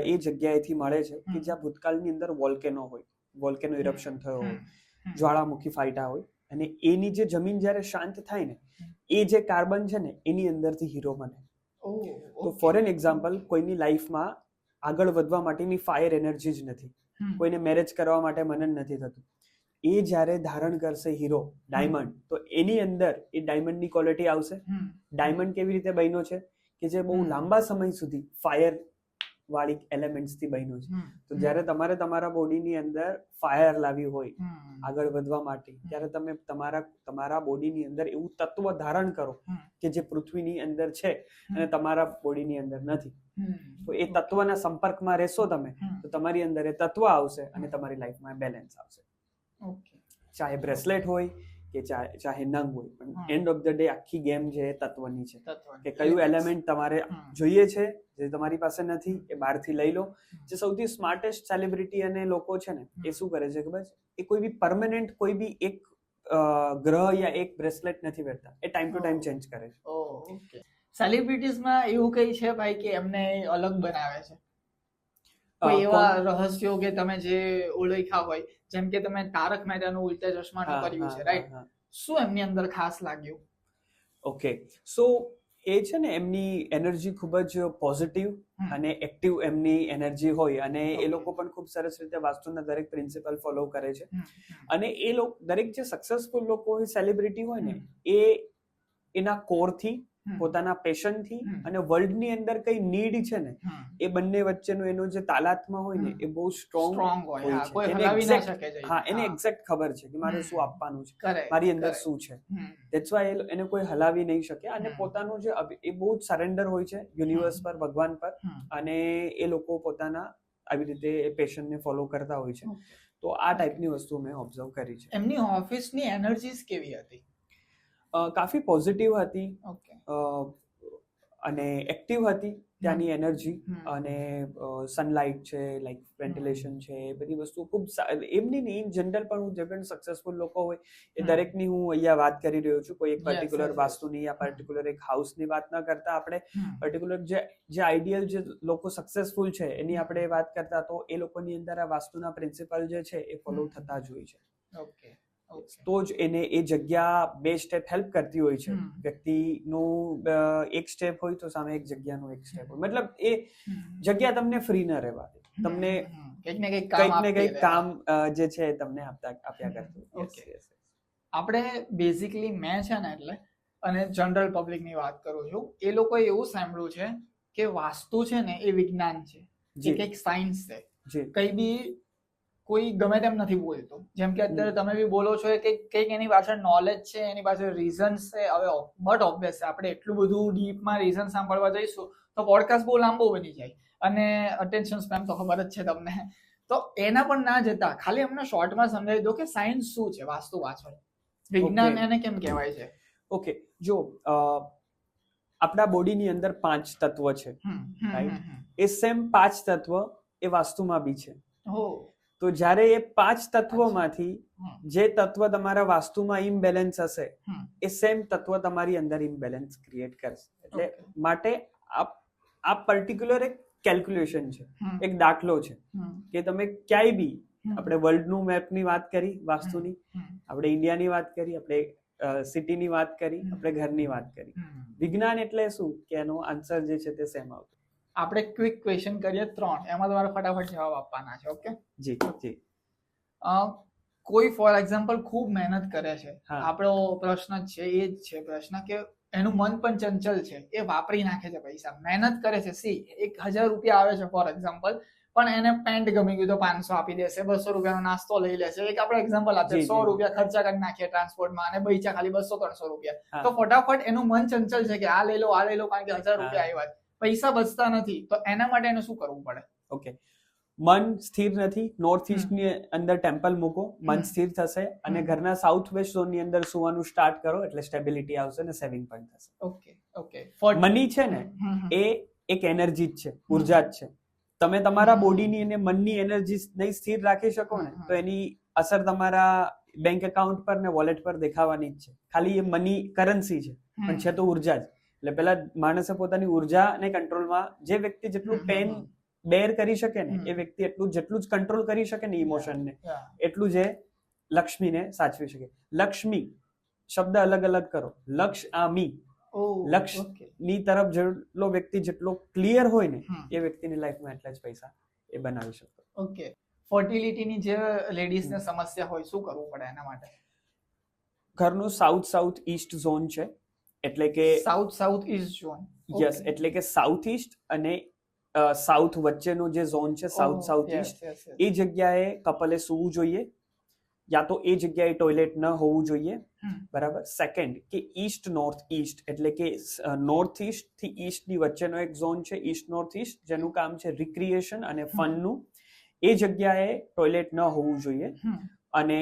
એ જગ્યાએથી મળે છે કે જ્યાં ભૂતકાળની અંદર વોલ્કેનો હોય, વોલ્કેનો ઇરપ્શન થયો હોય, જ્વાળામુખી ફાટ્યા હોય અને એની જે જમીન જ્યારે શાંત થાય ને, એ જે કાર્બન છે ને એની અંદરથી હીરો બને. તો ફોર એન એક્ઝામ્પલ, કોઈની લાઈફમાં આગળ વધવા માટેની ફાયર એનર્જી જ નથી, કોઈને મેરેજ કરવા માટે મનન નથી થતું, એ જ્યારે ધારણ કરશે હીરો, ડાયમંડ, તો એની અંદર એ ડાયમંડની ક્વોલિટી આવશે. ડાયમંડ કેવી રીતે બન્યો છે કે જે બહુ લાંબા સમય સુધી ફાયર વાળી એલિમેન્ટ્સ થી બન્યો છે. તો જ્યારે તમારે તમારા બોડીની અંદર ફાયર લાવી હોય આગળ વધવા માટે, ત્યારે તમે તમારા બોડીની અંદર એવું તત્વ ધારણ કરો કે જે પૃથ્વીની અંદર છે અને તમારા બોડીની અંદર નથી. તો એ તત્વના સંપર્કમાં રહેશો તમે તો તમારી અંદર એ તત્વ આવશે અને તમારી લાઈફમાં બેલેન્સ આવશે. ચાહે બ્રેસલેટ હોય કે ચાહે નંગ હોય, પણ એન્ડ ઓફ ધ ડે આખી ગેમ જે તત્વની છે કે કયું એલિમેન્ટ તમારે જોઈએ છે જે તમારી પાસે નથી, એ બહારથી લઈ લો. જે સૌથી સ્માર્ટેસ્ટ સેલિબ્રિટી અને લોકો છે ને, એ શું કરે છે ખબર છે? એ કોઈ બી પરમેનન્ટ કોઈ બી એક ગ્રહ યા એક બ્રેસલેટ નથી પહેરતા, એ ટાઈમ ટુ ટાઈમ ચેન્જ કરે છે. સેલિબ્રિટીઝમાં એવું કઈ છે ભાઈ કે એમને અલગ બનાવે છે? કોઈ એવા રહસ્યો કે તમે જે ઓળખ્યા હોય, જેમ કે તમે તારક મહેતાનું ઉલ્ટા ચશ્માનું કર્યું છે, રાઈટ? શું એમની અંદર ખાસ લાગ્યું? ઓકે, સો એ છે ને એમની એનર્જી ખૂબ જ પોઝિટિવ અને એક્ટિવ એમની એનર્જી હોય, અને એ લોકો પણ ખૂબ સરસ રીતે વાસ્તુના દરેક પ્રિન્સિપલ ફોલો કરે છે. અને એ લોકો દરેક જે સક્સેસફુલ લોકો હોય, સેલિબ્રિટી હોય ને, એ એના કોરથી, પોતાના પેશનથી અને વર્લ્ડની અંદર કઈ નીડ છે ને, એ બંને વચ્ચેનો એનો જે તાલાત્મા હોય ને, એ બહુ સ્ટ્રોંગ હોય છે. એને એક્ઝેક્ટ ખબર છે કે મારે શું આપવાનું છે, મારી અંદર શું છે. ધેટ્સ વાય એને કોઈ હલાવી નહીં શકે, અને પોતાનું જે એ બહુ જ સરેન્ડર હોય છે યુનિવર્સ પર, ભગવાન પર, અને એ લોકો પોતાના આવી રીતે પેશનને ફોલો કરતા હોય છે. તો આ ટાઈપની વસ્તુ મેં ઓબ્ઝર્વ કરી છે. એમની ઓફિસની એનર્જીસ કેવી હતી? કાફી પોઝિટિવ હતી અને એક્ટિવ હતી ત્યાંની એનર્જી, અને સનલાઇટ છે, લાઈક વેન્ટિલેશન છે, એ બધી વસ્તુ ખૂબ એમની નહીં. ઇન જનરલ પણ હું જે પણ સક્સેસફુલ લોકો હોય એ દરેકની હું અહીંયા વાત કરી રહ્યો છું. કોઈ એક પર્ટિક્યુલર વાસ્તુની યા પર્ટિક્યુલર એક હાઉસની વાત ન કરતા આપણે પર્ટિક્યુલર જે આઈડિયલ જે લોકો સક્સેસફુલ છે એની આપણે વાત કરતા, તો એ લોકોની અંદર આ વાસ્તુના પ્રિન્સિપલ જે છે એ ફોલો થતા જ હોય છે. ઓકે, તો જ એને એ જગ્યા 2 સ્ટેપ હેલ્પ કરતી હોય છે. વ્યક્તિનું એક સ્ટેપ હોય તો સામે એક જગ્યાનું એક સ્ટેપ હોય, મતલબ એ જગ્યા તમને ફ્રી ન રહેવા દે, તમને કંઈક ને કંઈક કામ જે છે તમને આપ્યા કરતું. આપણે બેઝિકલી મેં છે ને, એટલે અને જનરલ પબ્લિકની વાત કરું છું, એ લોકોએ એવું સાંભળ્યું છે કે વાસ્તુ છે ને એ વિજ્ઞાન છે, જે કંઈક સાયન્સ છે. કઈ બી કોઈ ગમે તેમ નથી બોલતું. જેમ કે અત્યારે તમે બી બોલો છો કે કંઈક એની પાછળ નોલેજ છે, એની પાછળ રીઝન્સ છે. હવે બટ ઓબ્વિયસ આપણે એટલું બધું ડીપમાં રીઝન સાંભળવા જઈશું તો પોડકાસ્ટ બહુ લાંબો બની જાય, અને અટેન્શન સ્પેન તો ખબર જ છે તમને. તો એના પણ ના જતા ખાલી અમને શોર્ટમાં સમજાવી દો કે સાયન્સ શું છે વાસ્તુ પાછળ, વિજ્ઞાન એને કેમ કહેવાય છે? ઓકે, જો આપણા બોડીની અંદર 5 તત્વ છે, રાઈટ? એ સેમ 5 તત્વ એ વાસ્તુમાં બી છે. તો જ્યારે એ 5 તત્વોમાંથી જે તત્વ તમારા વાસ્તુમાં ઇમ્બેલેન્સ હશે, એ સેમ તત્વ તમારી અંદર ઇમ્બેલેન્સ ક્રિએટ કરશે. એટલે માટે આ પર્ટિક્યુલર એક કેલ્ક્યુલેશન છે, એક દાખલો છે કે તમે ક્યાંય બી, આપણે વર્લ્ડનું મેપની વાત કરી વાસ્તુની, આપણે ઇન્ડિયાની વાત કરી, આપણે સિટીની વાત કરી, આપણે ઘરની વાત કરી. વિજ્ઞાન એટલે શું કે એનો આન્સર જે છે તે સેમ આવતો. આપણે ક્વિક ક્વેશ્ચન કરીએ 3, એમાં તમારે ફટાફટ જવાબ આપવાના છે. ઓકે જી જી. કોઈ ફોર એક્ઝામ્પલ ખૂબ મહેનત કરે છે, આપણો પ્રશ્ન છે એ જ છે પ્રશ્ન કે એનું મન પણ ચંચલ છે, એ વાપરી નાખે છે પૈસા, મહેનત કરે છે. 1000 રૂપિયા આવે છે ફોર એક્ઝામ્પલ, પણ એને પેન્ટ ગમી ગયું તો 500 આપી દેશે, 200 રૂપિયાનો નાસ્તો લઈ લેશે. એક આપણે એક્ઝામ્પલ આપીએ, 100 રૂપિયા ખર્ચા કરી નાખીએ ટ્રાન્સપોર્ટમાં, અને બૈચા ખાલી 200-300 રૂપિયા. તો ફટાફટ એનું મન ચંચલ છે કે આ લઈ લો, કારણ કે 1000 રૂપિયા આવ્યા, પૈસા બચતા નથી. તો એના માટે એને શું કરવું પડે? ઓકે, મન સ્થિર નથી, નોર્થ ઈસ્ટ ની અંદર ટેમ્પલ મૂકો, મન સ્થિર થશે, અને ઘરના સાઉથ વેસ્ટ ઝોન ની અંદર સુવાનું સ્ટાર્ટ કરો, એટલે સ્ટેબિલિટી આવશે અને સેવિંગ પણ થશે. ઓકે. મની છે ને એ એક એનર્જી જ છે, ઉર્જા જ છે. તમે તમારા બોડીની અને મનની એનર્જી નહીં સ્થિર રાખી શકો ને, તો એની અસર તમારા બેંક એકાઉન્ટ પર ને વોલેટ પર દેખાવાની જ છે. ખાલી એ મની કરન્સી છે, પણ છે તો ઉર્જા જ. એટલે પેલા માણસે પોતાની ઉર્જાને કંટ્રોલમાં, જે વ્યક્તિ જેટલું પેન બેર કરી શકે ને, એ વ્યક્તિ જેટલું જ કંટ્રોલ કરી શકે ને ઇમોશનને, એટલું જ લક્ષ્મીને સાચવી શકે. લક્ષ્મી શબ્દ અલગ અલગ કરો, લક્ષ્મી, લક્ષ્યની તરફ જેટલો વ્યક્તિ જેટલો ક્લિયર હોય ને, એ વ્યક્તિની લાઈફમાં એટલા જ પૈસા એ બનાવી શકે. ઓકે, ફર્ટિલિટીની જે લેડીઝને સમસ્યા હોય, શું કરવું પડે એના માટે? ઘરનું સાઉથ ઈસ્ટ ઝોન છે, એટલે કે સાઉથ ઈસ્ટ ઝોન. યસ, એટલે કે સાઉથ ઈસ્ટ અને સાઉથ વચ્ચેનો જે ઝોન છે, સાઉથ ઈસ્ટ, એ જગ્યાએ કપલે સૂવું જોઈએ, યા તો એ જગ્યાએ ટોયલેટ ન હોવું જોઈએ. બરાબર. સેકન્ડ, કે ઈસ્ટ નોર્થ ઈસ્ટ, એટલે કે નોર્થ ઈસ્ટ થી ઈસ્ટ ની વચ્ચેનો એક ઝોન છે, ઈસ્ટ નોર્થ ઈસ્ટ, જેનું કામ છે રિક્રિએશન અને ફનનું. એ જગ્યાએ ટોયલેટ ન હોવું જોઈએ, અને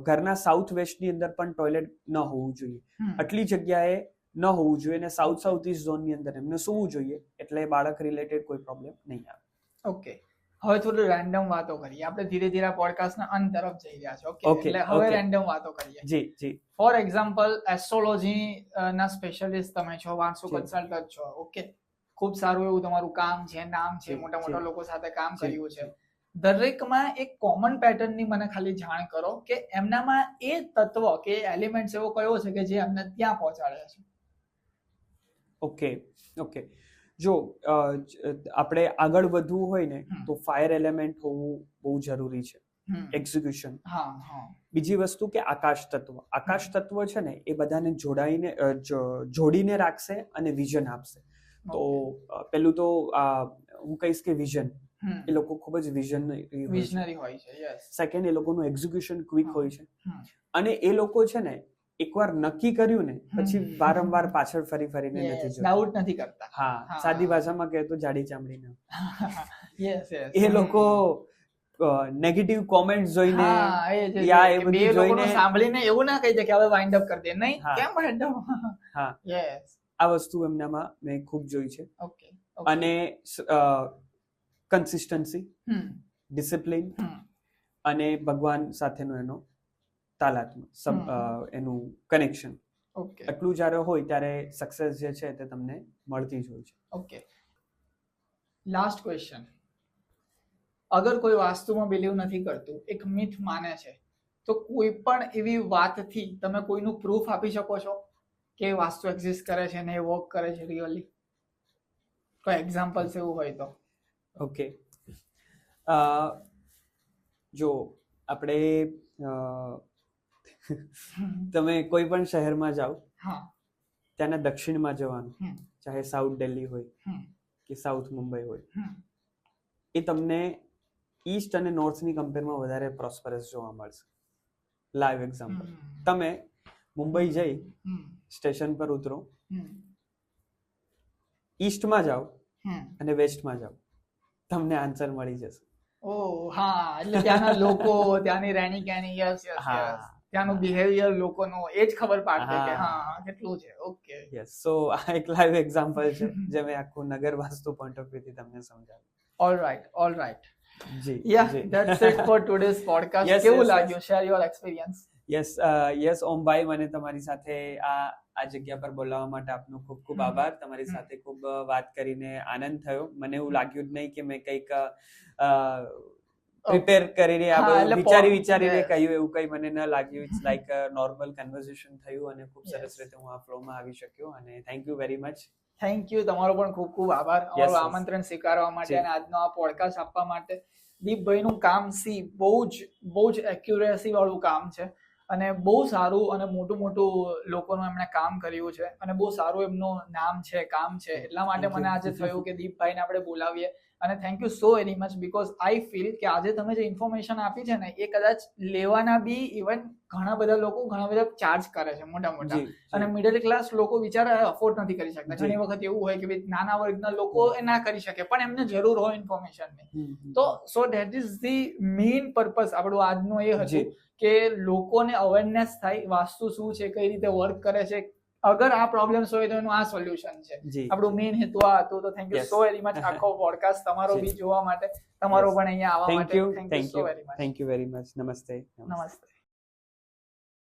ઘરના સાઉથ વેસ્ટ ની અંદર પણ ટોયલેટ ન હોવું જોઈએ. આટલી જગ્યાએ ન હોવું જોઈએ, અને સાઉથ ઈસ્ટ ઝોન ની અંદર એમને સૂવું જોઈએ, એટલે બાળક રિલેટેડ કોઈ પ્રોબ્લેમ નહીં આવે. ઓકે, હવે થોડું રેન્ડમ વાતો કરીએ. આપણે ધીરે ધીરે પોડકાસ્ટના અંત તરફ જઈ રહ્યા છે. ઓકે, એટલે હવે રેન્ડમ વાતો કરીએ. જી. ફોર એક્ઝામ્પલ, એસ્ટ્રોલોજી ના સ્પેશિયલિસ્ટ તમે છો, વાસ્તુ કન્સલ્ટન્ટ છો. ઓકે, ખૂબ સારું એવું તમારું કામ છે, નામ છે, મોટા મોટા લોકો સાથે કામ કર્યું છે, દરેકમાં એક કોમન પેટર્નની મને ખાલી જાણ કરો કે એમનામાં એ તત્વ કે એલિમેન્ટ એવો કયો છે કે જે એમને ત્યાં પહોંચાડે છે. ઓકે જો આપણે આગળ વધવું હોય ને તો ફાયર એલિમેન્ટ હોવું બહુ જરૂરી છે. એક્ઝિક્યુશન. બીજી વસ્તુ કે આકાશ તત્વ છે ને એ બધાને જોડીને રાખશે અને વિઝન આપશે. તો પેલું તો હું કહીશ કે વિઝન, એ લોકો ખૂબ જ વિઝનરી હોય છે. સેકન્ડ, એ લોકોનું એક્ઝિક્યુશન ક્વિક હોય છે અને એ લોકો છે ને એકવાર નક્કી કર્યું ને પછી વારંવાર પાછળ ફરીને નથી જોતા, ડાઉટ નથી કરતા. હા, સાદી ભાષામાં કહે તો જાડી ચામડી ના. એ લોકો નેગેટિવ કોમેન્ટ જોઈને યા એ બધું જોઈને સાંભળીને એવું ના કહી દે કે હવે વાઇન્ડ અપ કરી દે. નહીં, કેમ વાઇન્ડ અપ? હા, યસ, આ વસ્તુ એમનામાં મેં ખૂબ જોઈ છે. અને કન્સિસ્ટન્સી, ડિસિપ્લિન અને ભગવાન સાથેનો એનો તાલાત્મ, એનું કનેક્શન, એટલું જ્યારે હોય ત્યારે સક્સેસ જે છે તે તમને મળતી જ હોય છે. Okay, last question. અગર કોઈ વાસ્તુમાં બિલીવ નથી કરતું, એક મિથ માને છે, તો કોઈ પણ એવી વાતથી તમે કોઈનું પ્રૂફ આપી શકો છો કે વાસ્તુ એક્ઝિસ્ટ કરે છે ને એ વર્ક કરે છે રિયલી? કોઈ એક્ઝામ્પલ્સ એવું હોય તો. ઓકે, જો આપણે તમે કોઈ પણ શહેરમાં જાઓ, ત્યાંના દક્ષિણમાં જવાનું, ચાહે સાઉથ દિલ્હી હોય કે સાઉથ મુંબઈ હોય, એ તમને ઈસ્ટ અને નોર્થની કમ્પેરમાં વધારે પ્રોસ્પરસ જોવા મળશે. લાઈવ એક્ઝામ્પલ, તમે મુંબઈ જઈ સ્ટેશન પર ઉતરો, ઈસ્ટમાં જાઓ અને વેસ્ટમાં જાઓ, તમને આન્સર મળી જશે. ઓહ હા, એટલે ત્યાંના લોકો, ત્યાંની રહેણી કહેણી, યસ, ત્યાંનું બિહેવિયર લોકોનો એ જ ખબર પાડે કે હા કેટલું છે. Okay, yes. સો આ એક લાઈવ એક્ઝામ્પલ છે જે મેં આખું નગર વાસ્તુ પોઈન્ટ ઓફ વ્યૂથી તમને સમજાવ્યું. All right. જી, yeah, that's it for today's podcast. કેવું લાગ્યું? Share your experience. યસ ઓમભાઈ, મને તમારી સાથે આ જગ્યા પર બોલાવવા માટે આપનો ખૂબ ખૂબ આભાર. તમારી સાથે ખૂબ વાત કરીને આનંદ થયો. મને એવું લાગ્યું જ નહીં કે મેં કંઈક પ્રિપેર કરીને વિચારીને કહ્યું, એવું કંઈ મને ન લાગ્યું. ઇટ્સ લાઈક નોર્મલ કન્વર્સેશન થયું અને ખૂબ સરસ રીતે હું આ ફ્લોમાં આવી શક્યો. અને thank you very much. Thank you, તમારો પણ ખૂબ ખૂબ આભાર અમારું આમંત્રણ સ્વીકારવા માટે અને આજનો આ પોડકાસ્ટ આપવા માટે. દીપભાઈનું કામ બહુ જ એક્યુરેસી વાળું કામ છે અને બહુ સારું અને મોટું લોકોનું એમણે કામ કર્યું છે અને બહુ સારું એમનું નામ છે, કામ છે. એટલા માટે મને આજે થયું કે દીપભાઈને આપણે બોલાવીએ. અને thank you so very much, because I feel કે આજે તમે જે ઇન્ફોર્મેશન આપી છે ને એ કદાચ લેવાના બી ઇવન ઘણા બધા લોકો ઘણા બધા ચાર્જ કરે છે મોટા અને મિડલ ક્લાસ લોકો બિચારા અફોર્ડ નથી કરી શકતા. ઘણી વખત એવું હોય કે નાના વર્ગના લોકો એ ના કરી શકે પણ એમને જરૂર હોય ઇન્ફોર્મેશનની. તો so that is the main purpose આપણું આજનું એ હતું કે લોકોને અવેરનેસ થાય વાસ્તુ શું છે, કઈ રીતે વર્ક કરે છે. અગર આ પ્રોબ્લેમ્સ હોય તો એનું આ સોલ્યુશન છે. આપણું મેઇન હેતુ આ હતું. તો thank you so very much આખો પોડકાસ્ટ તમારો બી જોવા માટે, તમારો પણ અહીંયા આવવા માટે thank you so very much. Thank you very much. નમસ્તે.